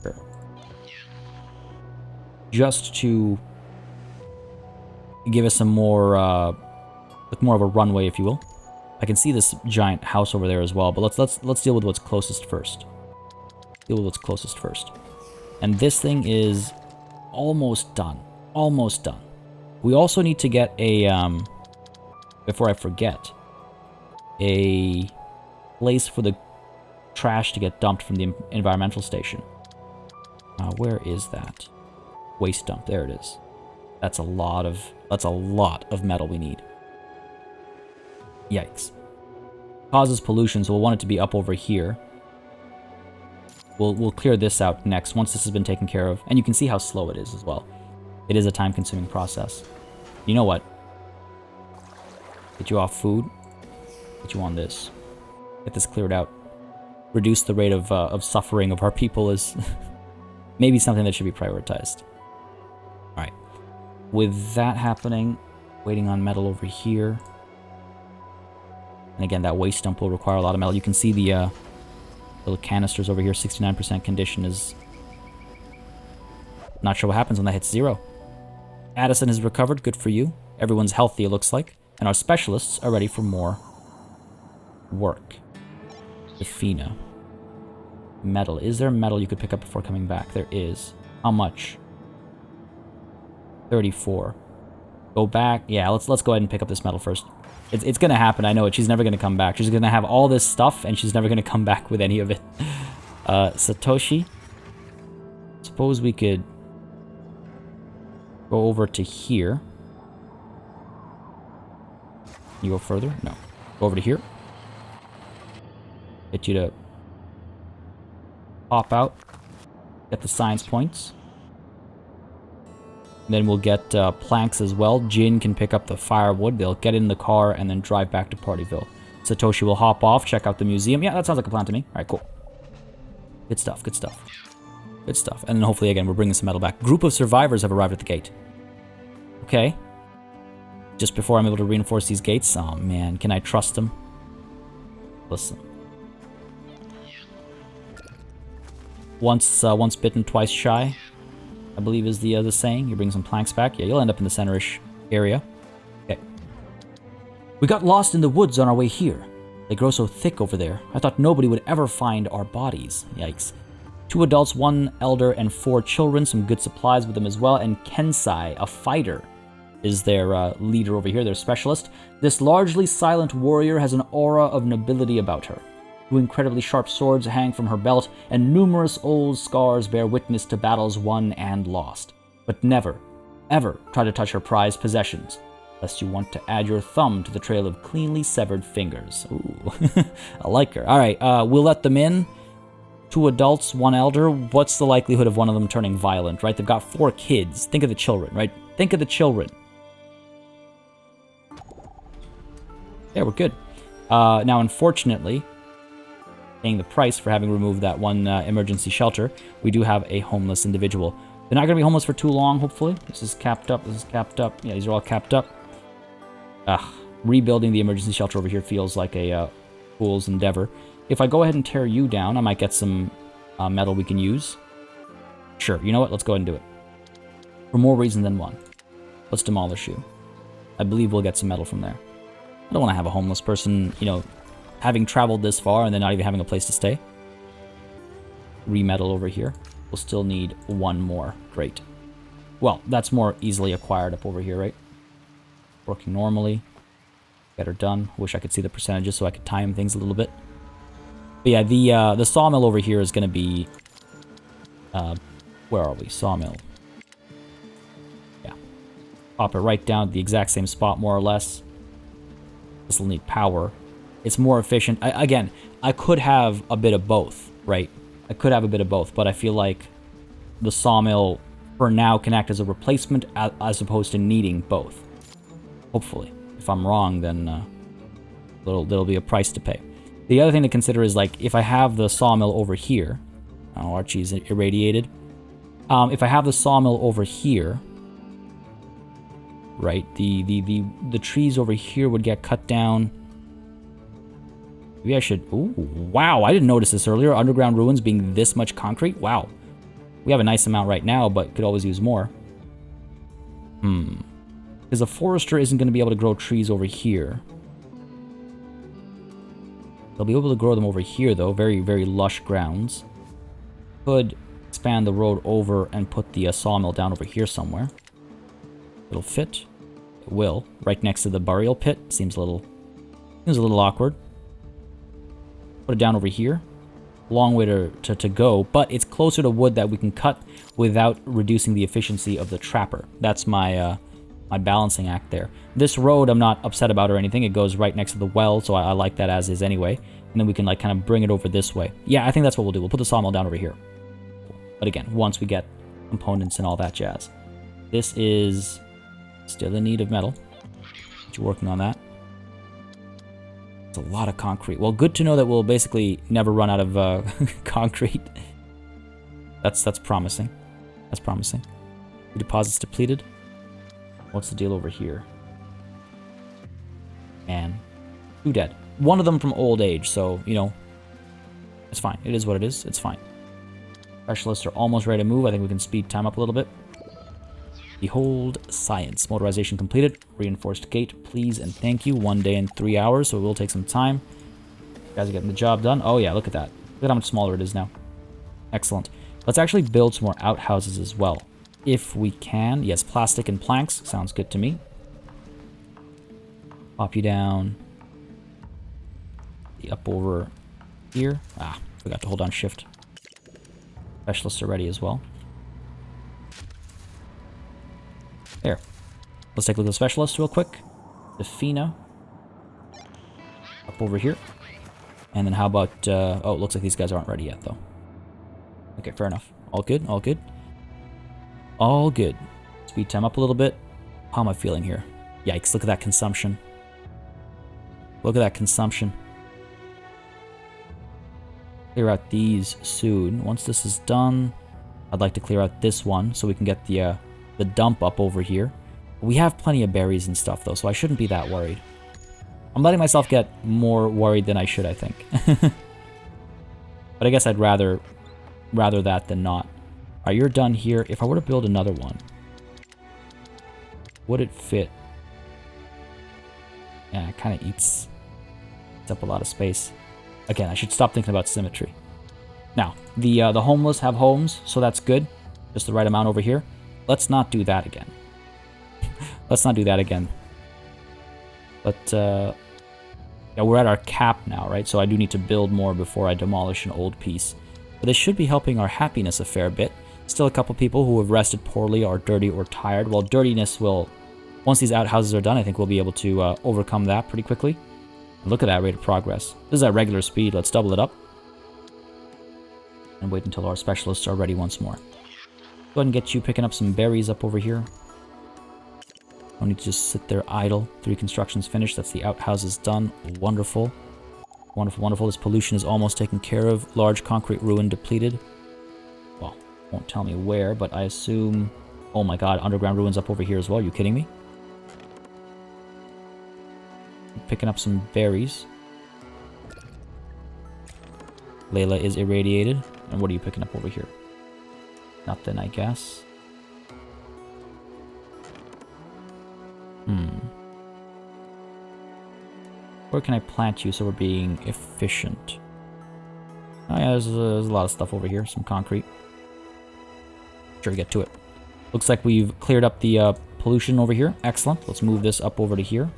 Sure. Just to give us some more, with more of a runway, if you will. I can see this giant house over there as well, but let's deal with what's closest first. Deal with what's closest first. And this thing is almost done. Almost done. We also need to get a, before I forget, a place for the trash to get dumped from the environmental station. Where is that? Waste dump. There it is. That's a lot of metal we need. Yikes. Causes pollution, so we'll want it to be up over here. We'll clear this out next, once this has been taken care of. And you can see how slow it is as well. It is a time-consuming process. You know what? Get you off food. Get you on this. Get this cleared out. Reduce the rate of suffering of our people is maybe something that should be prioritized. Alright. With that happening, waiting on metal over here. And again, that waste dump will require a lot of metal. You can see the little canisters over here. 69% condition is... Not sure what happens when that hits 0. Addison has recovered. Good for you. Everyone's healthy, it looks like. And our specialists are ready for more work. Defina. Metal. Is there metal you could pick up before coming back? There is. How much? 34. Go back. Yeah, let's go ahead and pick up this metal first. It's gonna happen, I know it. She's never gonna come back. She's gonna have all this stuff, and she's never gonna come back with any of it. Satoshi. Suppose we could go over to here. You go further? No. Go over to here. Get you to pop out. Get the science points. Then we'll get planks as well. Jin can pick up the firewood. They'll get in the car and then drive back to Partyville. Satoshi will hop off, check out the museum. Yeah, that sounds like a plan to me. All right, cool. Good stuff, good stuff. Good stuff. And then hopefully, again, we're bringing some metal back. Group of survivors have arrived at the gate. Okay. Just before I'm able to reinforce these gates. Oh, man. Can I trust them? Listen. Once bitten, twice shy, I believe is the saying. You bring some planks back. Yeah, you'll end up in the center-ish area. Okay. We got lost in the woods on our way here. They grow so thick over there. I thought nobody would ever find our bodies. Yikes. 2 adults, 1 elder, and 4 children. Some good supplies with them as well. And Kensai, a fighter, is their leader over here, their specialist. This largely silent warrior has an aura of nobility about her. 2 incredibly sharp swords hang from her belt, and numerous old scars bear witness to battles won and lost. But never, ever try to touch her prized possessions, lest you want to add your thumb to the trail of cleanly severed fingers. Ooh, I like her. All right, we'll let them in. 2 adults, 1 elder. What's the likelihood of one of them turning violent, right? They've got 4 kids. Think of the children, right? Think of the children. Yeah, we're good. Now, unfortunately, paying the price for having removed that 1 emergency shelter, we do have a homeless individual. They're not going to be homeless for too long, hopefully. This is capped up. This is capped up. Yeah, these are all capped up. Rebuilding the emergency shelter over here feels like a fool's endeavor. If I go ahead and tear you down, I might get some metal we can use. Sure, you know what? Let's go ahead and do it. For more reason than one. Let's demolish you. I believe we'll get some metal from there. I don't want to have a homeless person, you know, having traveled this far and then not even having a place to stay. Remetal over here. We'll still need 1 more. Great. Well, that's more easily acquired up over here, right? Working normally. Get her done. Wish I could see the percentages so I could time things a little bit. But yeah, the sawmill over here is going to be... where are we? Sawmill. Yeah. Pop it right down to the exact same spot, more or less. This will need power. It's more efficient. Again, I could have a bit of both, right? I could have a bit of both, but I feel like the sawmill, for now, can act as a replacement as opposed to needing both. Hopefully. If I'm wrong, then there'll be a price to pay. The other thing to consider is, like, if I have the sawmill over here... Oh, Archie's irradiated. If I have the sawmill over here... Right, the trees over here would get cut down. Maybe I should... Ooh, wow, I didn't notice this earlier. Underground ruins being this much concrete. Wow. We have a nice amount right now, but could always use more. Because a forester isn't going to be able to grow trees over here. They'll be able to grow them over here, though. Very, very lush grounds. Could expand the road over and put the sawmill down over here somewhere. It'll fit. It will. Right next to the burial pit. Seems a little awkward. Put it down over here. Long way to go, but it's closer to wood that we can cut without reducing the efficiency of the trapper. That's my my balancing act there. This road I'm not upset about or anything. It goes right next to the well, so I like that as is anyway. And then we can like kind of bring it over this way. Yeah, I think that's what we'll do. We'll put the sawmill down over here. But again, once we get components and all that jazz. This is still in need of metal. You're working on that. It's a lot of concrete. Well, good to know that we'll basically never run out of concrete. That's promising. That's promising. The deposit's depleted. What's the deal over here? And 2 dead. One of them from old age, so, you know, it's fine. It is what it is. It's fine. Specialists are almost ready to move. I think we can speed time up a little bit. Behold science. Motorization completed. Reinforced gate, please and thank you. 1 day and 3 hours, so it will take some time. You guys are getting the job done. Oh yeah, look at that. Look at how much smaller it is now. Excellent. Let's actually build some more outhouses as well. If we can. Yes, plastic and planks. Sounds good to me. Pop you down. Up over here. Ah, forgot to hold on shift. Specialists are ready as well. There. Let's take a look at the specialists real quick. Defina. Up over here. And then how about... oh, it looks like these guys aren't ready yet, though. Okay, fair enough. All good, all good. All good. Speed time up a little bit. How am I feeling here? Yikes, look at that consumption. Look at that consumption. Clear out these soon. Once this is done, I'd like to clear out this one so we can get the dump up over here. We have plenty of berries and stuff, though, so I shouldn't be that worried. I'm letting myself get more worried than I should, I think. But I guess I'd rather that than not. Alright, you're done here. If I were to build another one, would it fit? Yeah, it kind of eats up a lot of space. Again, I should stop thinking about symmetry. Now, the homeless have homes, so that's good. Just the right amount over here. Let's not do that again. Let's not do that again. But, yeah, we're at our cap now, right? So I do need to build more before I demolish an old piece. But this should be helping our happiness a fair bit. Still a couple people who have rested poorly, are dirty or tired. Well, dirtiness will... Once these outhouses are done, I think we'll be able to overcome that pretty quickly. Look at that rate of progress. This is at regular speed. Let's double it up. And wait until our specialists are ready once more. Go ahead and get you picking up some berries up over here. Don't need to just sit there idle. 3 constructions finished. That's the outhouses done. Wonderful. Wonderful, wonderful. This pollution is almost taken care of. Large concrete ruin depleted. Well, won't tell me where, but I assume... Oh my god, underground ruins up over here as well. Are you kidding me? Picking up some berries. Layla is irradiated. And what are you picking up over here? Nothing, I guess. Where can I plant you so we're being efficient? Oh yeah, there's a lot of stuff over here. Some concrete. Sure to get to it. Looks like we've cleared up the pollution over here. Excellent. Let's move this up over to here.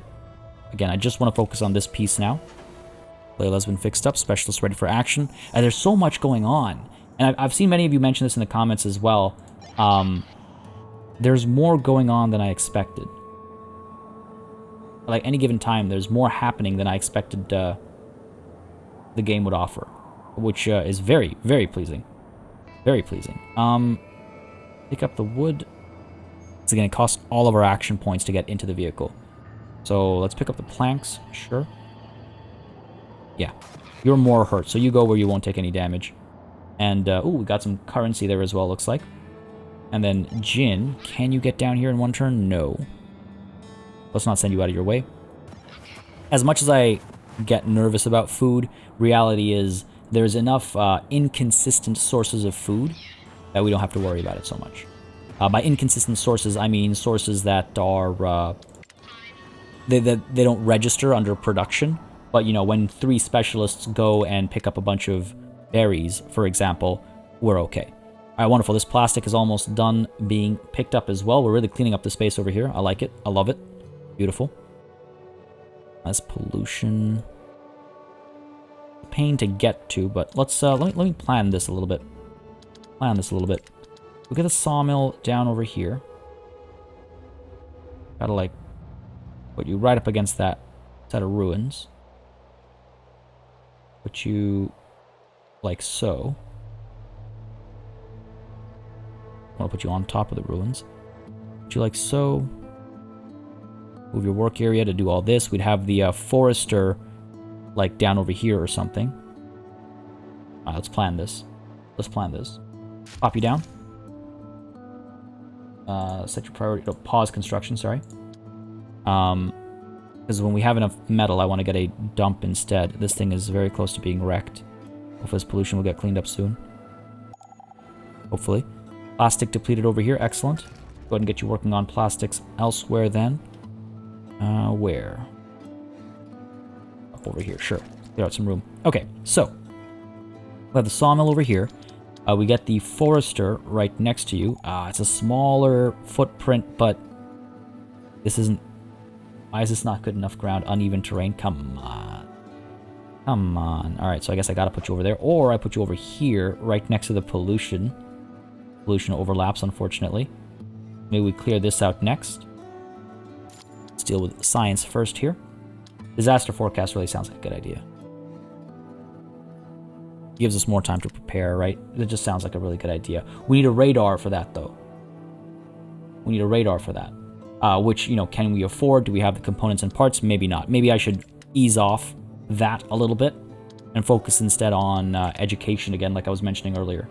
Again, I just want to focus on this piece now. Layla's been fixed up. Specialist ready for action. And there's so much going on. And I've seen many of you mention this in the comments as well. There's more going on than I expected. Like, any given time, there's more happening than I expected the game would offer. Which is very, very pleasing. Very pleasing. Pick up the wood. It's going to cost all of our action points to get into the vehicle. So let's pick up the planks. Sure. Yeah. You're more hurt, so you go where you won't take any damage. And, ooh, we got some currency there as well, looks like. And then, Jin, can you get down here in one turn? No. Let's not send you out of your way. As much as I get nervous about food, reality is there's enough inconsistent sources of food that we don't have to worry about it so much. By inconsistent sources, I mean sources that are... they don't register under production. But, you know, when 3 specialists go and pick up a bunch of berries, for example, we're okay. All right, wonderful. This plastic is almost done being picked up as well. We're really cleaning up the space over here. I like it. I love it. Beautiful. That's pollution. Pain to get to, but let's let me plan this a little bit. Plan this a little bit. We'll get a sawmill down over here. Gotta, like, put you right up against that set of ruins. Put you like so. I want to put you on top of the ruins. Put you like so. Move your work area to do all this. We'd have the forester like down over here or something. Alright, let's plan this. Let's plan this. Pop you down. Set your priority. Oh, pause construction, sorry. Because when we have enough metal, I want to get a dump instead. This thing is very close to being wrecked. Hopefully this pollution will get cleaned up soon. Hopefully. Plastic depleted over here. Excellent. Go ahead and get you working on plastics elsewhere then. Where? Up over here. Sure. Clear out some room. Okay, so. We have the sawmill over here. We get the forester right next to you. It's a smaller footprint, but this isn't... Why is this not good enough ground? Uneven terrain? Come on. Come on. Alright, so I guess I gotta put you over there. Or I put you over here, right next to the pollution. Pollution overlaps, unfortunately. Maybe we clear this out next. Let's deal with science first here. Disaster forecast really sounds like a good idea. Gives us more time to prepare, right? It just sounds like a really good idea. We need a radar for that, though. We need a radar for that. Which, you know, can we afford? Do we have the components and parts? Maybe not. Maybe I should ease off that a little bit and focus instead on education again, like I was mentioning earlier.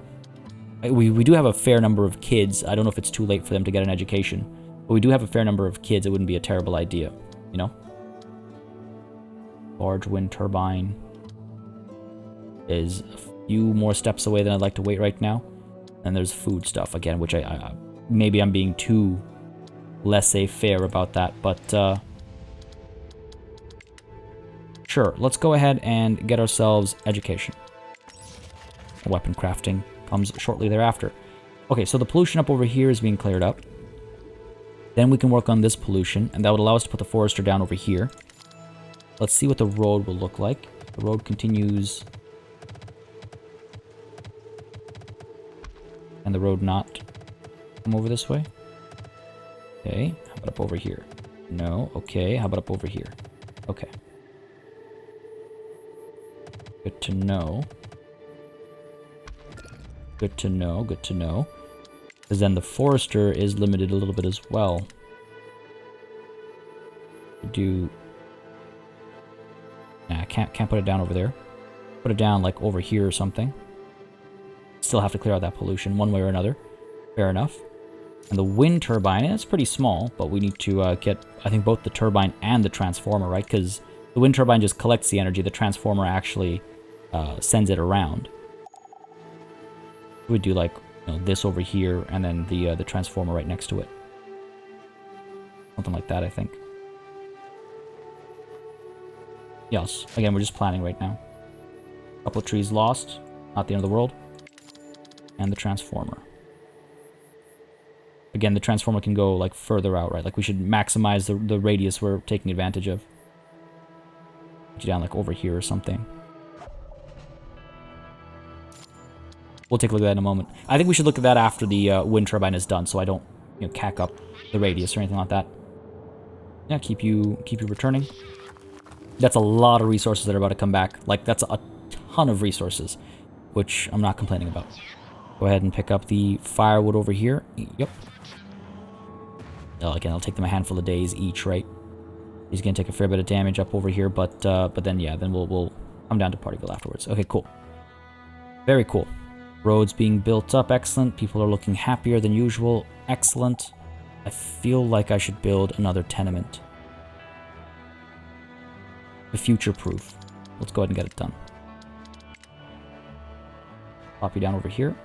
We do have a fair number of kids. I don't know if it's too late for them to get an education, but we do have a fair number of kids. It wouldn't be a terrible idea, you know? Large wind turbine is a few more steps away than I'd like to wait right now. And there's food stuff again, which I maybe I'm being too laissez-faire about that, but sure, let's go ahead and get ourselves education. Weapon crafting comes shortly thereafter. Okay, so the pollution up over here is being cleared up. Then we can work on this pollution, and that would allow us to put the forester down over here. Let's see what the road will look like. The road continues... And the road not come over this way? Okay, how about up over here? No, okay, how about up over here? Okay. Good to know. Good to know, good to know. Because then the forester is limited a little bit as well. Nah, I can't put it down over there. Put it down like over here or something. Still have to clear out that pollution one way or another. Fair enough. And the wind turbine, it's pretty small, but we need to get, I think, both the turbine and the transformer, right? Because the wind turbine just collects the energy. The transformer actually sends it around. We'd do like, you know, this over here, and then the transformer right next to it. Something like that, I think. Yes. Again, we're just planning right now. Couple of trees lost. Not the end of the world. And the transformer. Again, the transformer can go like further out, right? Like we should maximize the radius we're taking advantage of. Put you down like over here or something. We'll take a look at that in a moment. I think we should look at that after the wind turbine is done, so I don't, you know, cack up the radius or anything like that. Yeah, keep you returning. That's a lot of resources that are about to come back. Like, that's a ton of resources, which I'm not complaining about. Go ahead and pick up the firewood over here. Yep. Again, it'll take them a handful of days each, right? He's gonna take a fair bit of damage up over here, but then yeah, then we'll come down to Partyville afterwards. Okay, cool. Very cool. Roads being built up, excellent. People are looking happier than usual, excellent. I feel like I should build another tenement. The future-proof. Let's go ahead and get it done. Pop you down over here.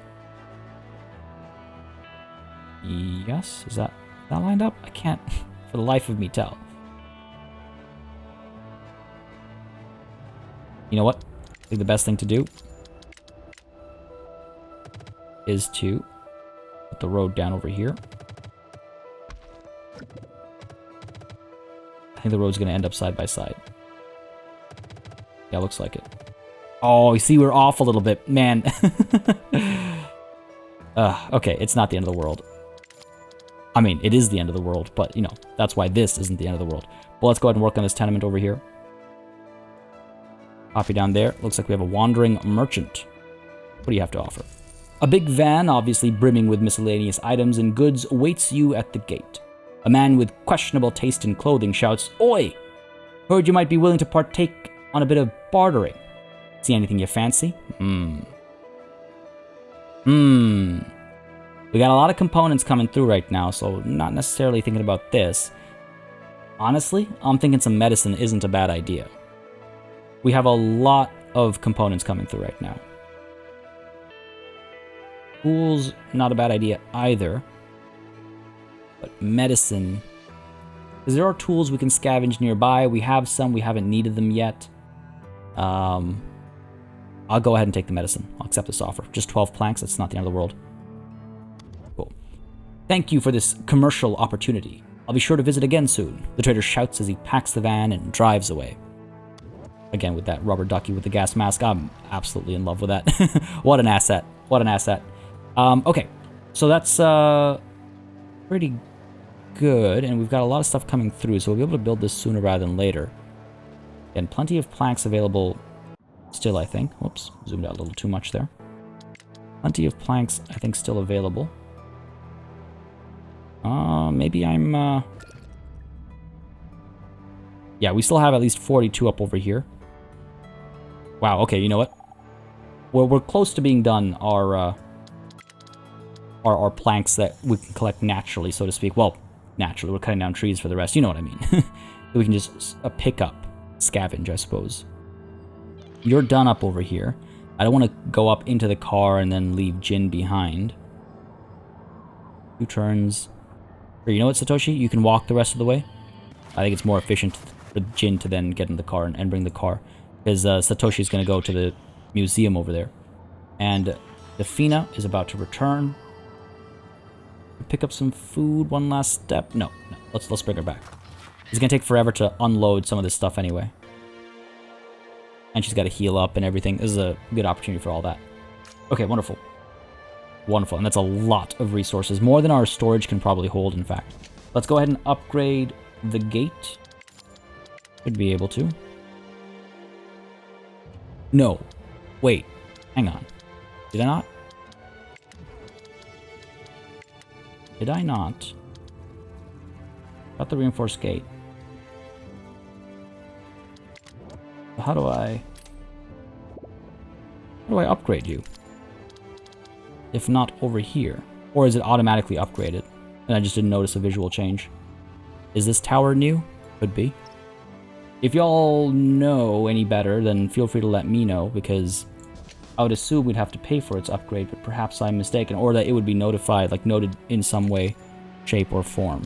Yes, is that lined up? I can't, for the life of me, tell. You know what? I think the best thing to do is to put the road down over here. I think the road's going to end up side by side. Yeah, looks like it. Oh, you see, we're off a little bit. Man. Okay, it's not the end of the world. I mean, it is the end of the world, but, you know, that's why this isn't the end of the world. But let's go ahead and work on this tenement over here. Copy down there. Looks like we have a wandering merchant. What do you have to offer? A big van, obviously brimming with miscellaneous items and goods, awaits you at the gate. A man with questionable taste in clothing shouts, "Oi! Heard you might be willing to partake on a bit of bartering. See anything you fancy?" We got a lot of components coming through right now, so not necessarily thinking about this. Honestly, I'm thinking some medicine isn't a bad idea. We have a lot of components coming through right now. Tools, not a bad idea either. But medicine, because there are tools we can scavenge nearby. We have some, we haven't needed them yet. I'll go ahead and take the medicine. I'll accept this offer. Just 12 planks, that's not the end of the world. Cool. Thank you for this commercial opportunity. I'll be sure to visit again soon, the trader shouts as he packs the van and drives away. Again, with that rubber ducky with the gas mask, I'm absolutely in love with that. What an asset. What an asset. Okay, so that's pretty good, and we've got a lot of stuff coming through, so we'll be able to build this sooner rather than later. And plenty of planks available still, I think. Whoops, zoomed out a little too much there. Plenty of planks, I think, still available. Maybe I'm, yeah, we still have at least 42 up over here. Wow, okay, you know what? We're close to being done our planks that we can collect naturally, so to speak. Well, naturally, we're cutting down trees for the rest. You know what I mean. We can just pick up, scavenge, I suppose. You're done up over here. I don't want to go up into the car and then leave Jin behind. 2 turns. Or you know what, Satoshi? You can walk the rest of the way. I think it's more efficient for Jin to then get in the car and bring the car. Because Satoshi's going to go to the museum over there. And the Fina is about to return. Pick up some food, one last step. No, let's bring her back. It's gonna take forever to unload some of this stuff anyway. And she's got to heal up and everything. This is a good opportunity for all that. Okay, wonderful. Wonderful, and that's a lot of resources. More than our storage can probably hold, in fact. Let's go ahead and upgrade the gate. Should be able to. No. Wait. Hang on. Did I not? Did I not? Got the reinforced gate. How do I upgrade you? If not over here. Or is it automatically upgraded? And I just didn't notice a visual change. Is this tower new? Could be. If y'all know any better, then feel free to let me know, because I would assume we'd have to pay for its upgrade, but perhaps I'm mistaken, or that it would be notified, like noted in some way, shape, or form.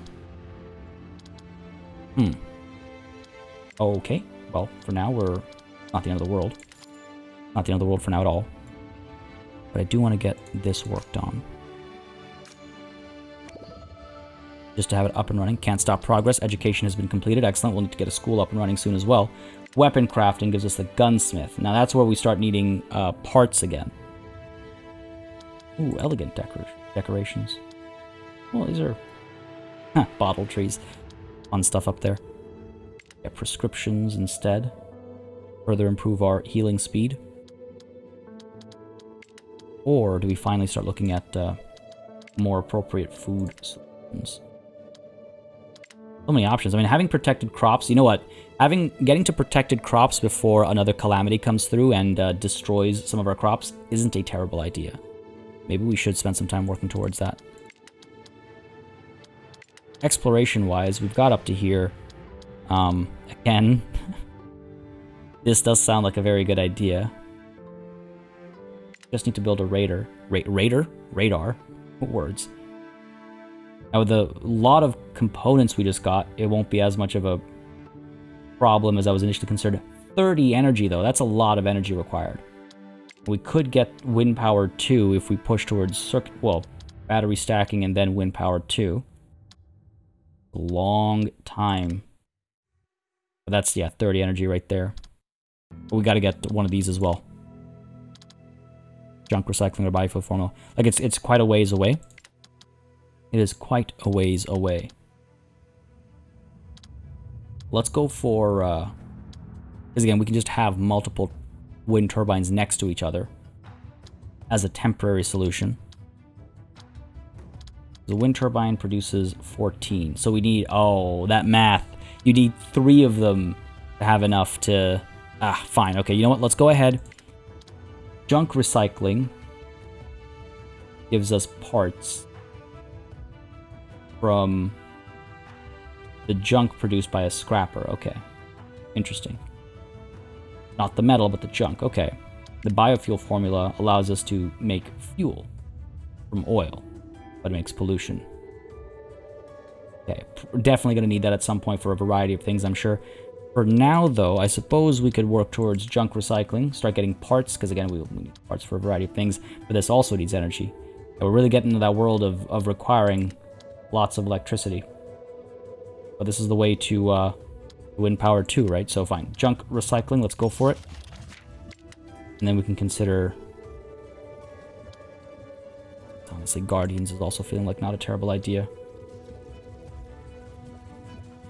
Okay, well, for now, we're not the end of the world. Not the end of the world for now at all. But I do want to get this worked on. Just to have it up and running. Can't stop progress. Education has been completed. Excellent. We'll need to get a school up and running soon as well. Weapon crafting gives us the gunsmith. Now that's where we start needing parts again. Ooh, elegant decorations. Well, these are bottle trees. Fun stuff up there. Get prescriptions instead. Further improve our healing speed. Or do we finally start looking at more appropriate food solutions? So many options. I mean, having protected crops, you know what? Getting to protected crops before another calamity comes through and destroys some of our crops isn't a terrible idea. Maybe we should spend some time working towards that. Exploration-wise, we've got up to here. Again, this does sound like a very good idea. Just need to build a radar. Radar? What words? Now, with a lot of components we just got, it won't be as much of a problem as I was initially concerned. 30 energy, though. That's a lot of energy required. We could get wind power 2 if we push towards battery stacking and then wind power 2. A long time. But that's, yeah, 30 energy right there. But we got to get one of these as well. Junk recycling or biofuel formula. Like, it's quite a ways away. It is quite a ways away. Let's go for, because again, we can just have multiple wind turbines next to each other as a temporary solution. The wind turbine produces 14. So we need, oh, that math. You need 3 of them to have enough to, fine. Okay, you know what? Let's go ahead. Junk recycling gives us parts from the junk produced by a scrapper. Okay. Interesting. Not the metal, but the junk. Okay. The biofuel formula allows us to make fuel from oil, but it makes pollution. Okay. We're definitely going to need that at some point for a variety of things, I'm sure. For now, though, I suppose we could work towards junk recycling, start getting parts, because again, we need parts for a variety of things, but this also needs energy. And we're really getting into that world of requiring lots of electricity. But this is the way to wind power 2, right? So fine. Junk recycling, let's go for it. And then we can consider... Honestly, Guardians is also feeling like not a terrible idea.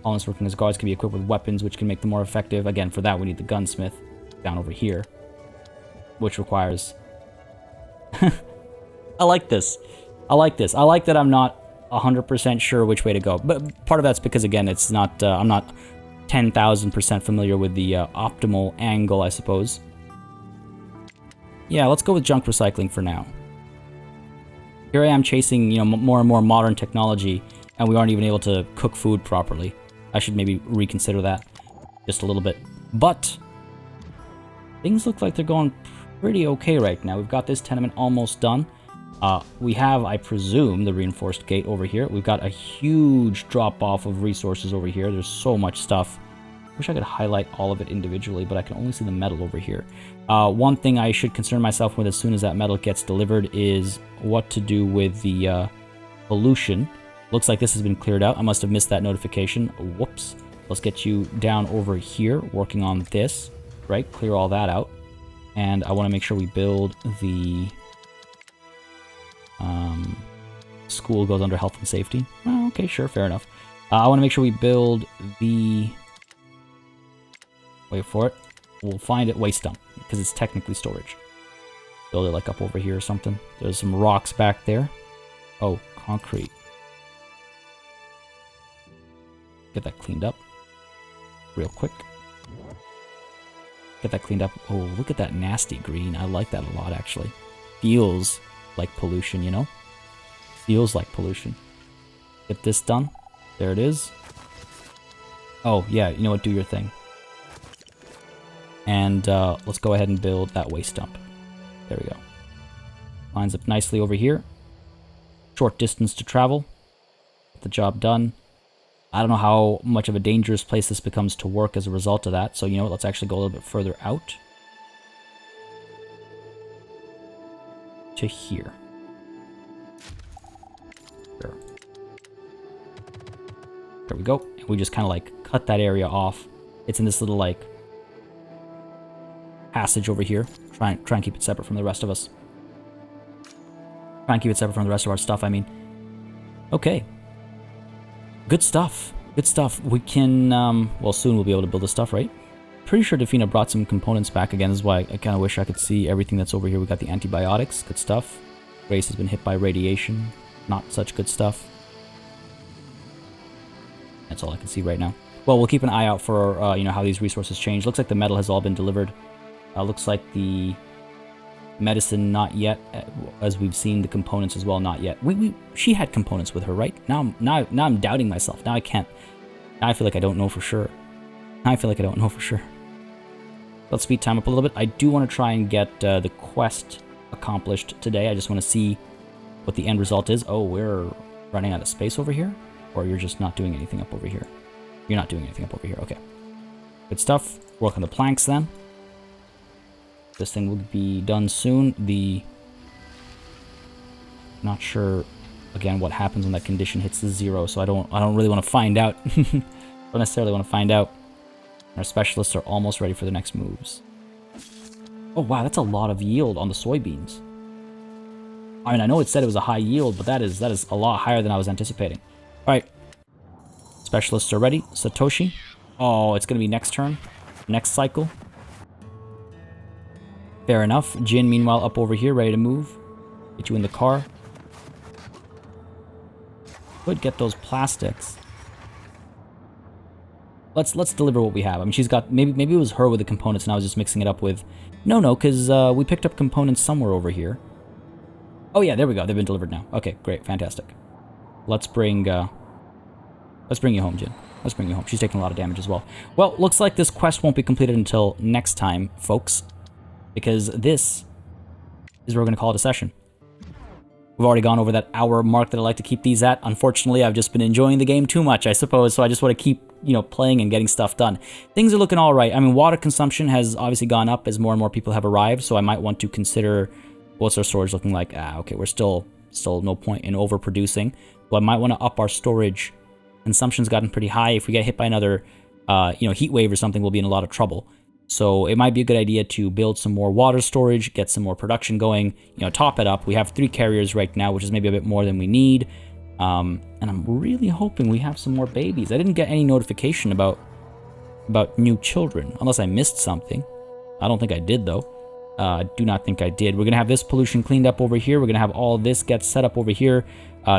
Colonists working as guards can be equipped with weapons, which can make them more effective. Again, for that, we need the gunsmith down over here, which requires... I like this. I like this. I like that I'm not 100% sure which way to go. But part of that's because, again, it's not... I'm not 10,000% familiar with the optimal angle, I suppose. Yeah, let's go with junk recycling for now. Here I am chasing, more and more modern technology, and we aren't even able to cook food properly. I should maybe reconsider that just a little bit. But things look like they're going pretty okay right now. We've got this tenement almost done. We have, I presume, the reinforced gate over here. We've got a huge drop-off of resources over here. There's so much stuff. Wish I could highlight all of it individually, but I can only see the metal over here. One thing I should concern myself with as soon as that metal gets delivered is what to do with the pollution. Looks like this has been cleared out. I must have missed that notification. Whoops. Let's get you down over here working on this, right? Clear all that out. And I want to make sure we build the... school goes under health and safety. Oh, okay, sure, fair enough. I want to make sure we build the... Wait for it. We'll find it waste dump, because it's technically storage. Build it like up over here or something. There's some rocks back there. Oh, concrete. Get that cleaned up real quick. Get that cleaned up. Oh, look at that nasty green. I like that a lot, actually. Feels like pollution, you know? Feels like pollution. Get this done. There it is. Oh, yeah, you know what? Do your thing. And let's go ahead and build that waste dump. There we go. Lines up nicely over here. Short distance to travel. Get the job done. I don't know how much of a dangerous place this becomes to work as a result of that. So, you know what? Let's actually go a little bit further out. To here. There. There we go. And we just kind of like cut that area off. It's in this little like passage over here. Try and keep it separate from the rest of us. Try and keep it separate from the rest of our stuff, I mean. Okay. Good stuff. Good stuff. We can, well, soon we'll be able to build this stuff, right? Pretty sure Defina brought some components back again. This is why I kind of wish I could see everything that's over here. We got the antibiotics. Good stuff. Grace has been hit by radiation. Not such good stuff. That's all I can see right now. Well, we'll keep an eye out for, you know, how these resources change. Looks like the metal has all been delivered. Looks like the medicine not yet, as we've seen the components as well, not yet. She had components with her, right? Now I'm doubting myself. Now I can't. Now I feel like I don't know for sure. Now I feel like I don't know for sure. Let's speed time up a little bit. I do want to try and get the quest accomplished today. I just want to see what the end result is. Oh, we're running out of space over here? Or you're just not doing anything up over here? You're not doing anything up over here. Okay. Good stuff. Work on the planks then. This thing will be done soon. Not sure, again, what happens when that condition hits the 0, so I don't really want to find out. Don't necessarily want to find out. Our specialists are almost ready for the next moves. Oh wow, that's a lot of yield on the soybeans. I mean, I know it said it was a high yield, but that is a lot higher than I was anticipating. Alright. Specialists are ready. Satoshi. Oh, it's going to be next turn. Next cycle. Fair enough. Jin, meanwhile, up over here, ready to move. Get you in the car. Could get those plastics. Let's deliver what we have. I mean, she's got... Maybe it was her with the components, and I was just mixing it up with... No, because we picked up components somewhere over here. Oh, yeah, there we go. They've been delivered now. Okay, great. Fantastic. Let's bring you home, Jin. Let's bring you home. She's taking a lot of damage as well. Well, looks like this quest won't be completed until next time, folks. Because this is where we're going to call it a session. We've already gone over that hour mark that I like to keep these at. Unfortunately, I've just been enjoying the game too much, I suppose, so I just want to keep, you know, playing and getting stuff done. Things are looking all right. I mean, water consumption has obviously gone up as more and more people have arrived, so I might want to consider what's our storage looking like. Okay, we're still no point in overproducing. So I might want to up our storage. Consumption's gotten pretty high. If we get hit by another, you know, heat wave or something, we'll be in a lot of trouble. So it might be a good idea to build some more water storage, get some more production going, you know, top it up. We have 3 carriers right now, which is maybe a bit more than we need. And I'm really hoping we have some more babies. I didn't get any notification about new children, unless I missed something. I don't think I did, though. I do not think I did. We're going to have this pollution cleaned up over here. We're going to have all this get set up over here,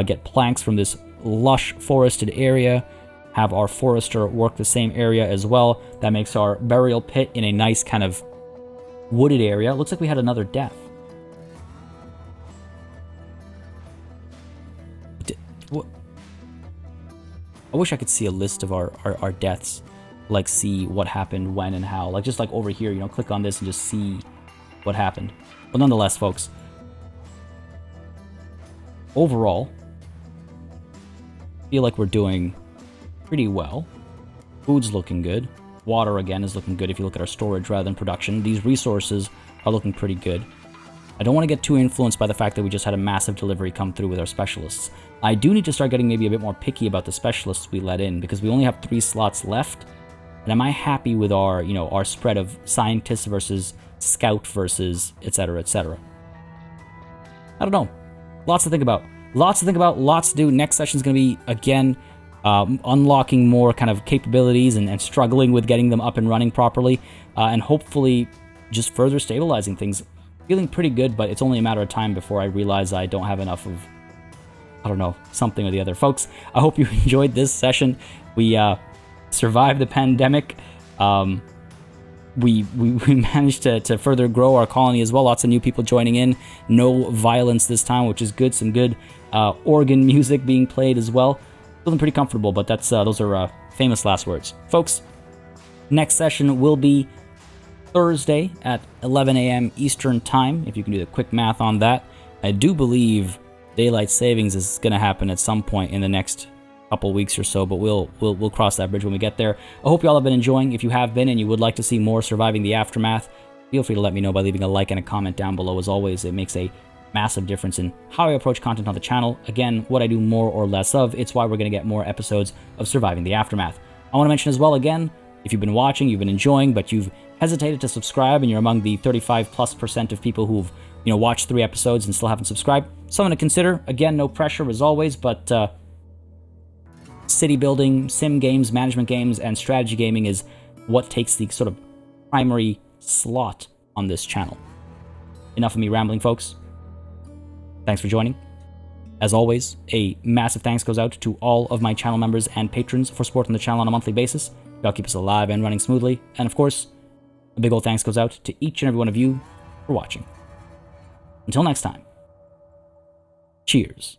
get planks from this lush forested area. Have our forester work the same area as well. That makes our burial pit in a nice kind of wooded area. Looks like we had another death. What? I wish I could see a list of our deaths. Like, see what happened, when, and how. Like, just like over here, you know, click on this and just see what happened. But nonetheless, folks, overall, I feel like we're doing pretty well. Food's looking good. Water, again, is looking good if you look at our storage rather than production. These resources are looking pretty good. I don't want to get too influenced by the fact that we just had a massive delivery come through with our specialists. I do need to start getting maybe a bit more picky about the specialists we let in, because we only have 3 slots left. And am I happy with our, you know, our spread of scientists versus scout versus etc., etc.? I don't know. Lots to think about. Lots to think about, lots to do. Next session is going to be, again, unlocking more kind of capabilities and struggling with getting them up and running properly, and hopefully just further stabilizing things. Feeling pretty good, but it's only a matter of time before I realize I don't have enough of, I don't know, something or the other. Folks, I hope you enjoyed this session. We survived the pandemic. We managed to further grow our colony as well. Lots of new people joining in. No violence this time, which is good. Some good organ music being played as well. Feeling pretty comfortable, but that's those are famous last words. Folks, next session will be Thursday at 11 a.m. Eastern Time, if you can do the quick math on that. I do believe daylight savings is going to happen at some point in the next couple weeks or so, but we'll cross that bridge when we get there. I hope you all have been enjoying. If you have been and you would like to see more Surviving the Aftermath, feel free to let me know by leaving a like and a comment down below. As always, it makes a massive difference in how I approach content on the channel. Again, what I do more or less of, it's why we're going to get more episodes of Surviving the Aftermath. I want to mention as well, again, if you've been watching, you've been enjoying, but you've hesitated to subscribe and you're among the 35+% of people who've watched 3 episodes and still haven't subscribed, something to consider. Again, no pressure as always, but city building, sim games, management games, and strategy gaming is what takes the sort of primary slot on this channel. Enough of me rambling, folks. Thanks for joining. As always, a massive thanks goes out to all of my channel members and patrons for supporting the channel on a monthly basis. Y'all keep us alive and running smoothly. And of course, a big old thanks goes out to each and every one of you for watching. Until next time, cheers.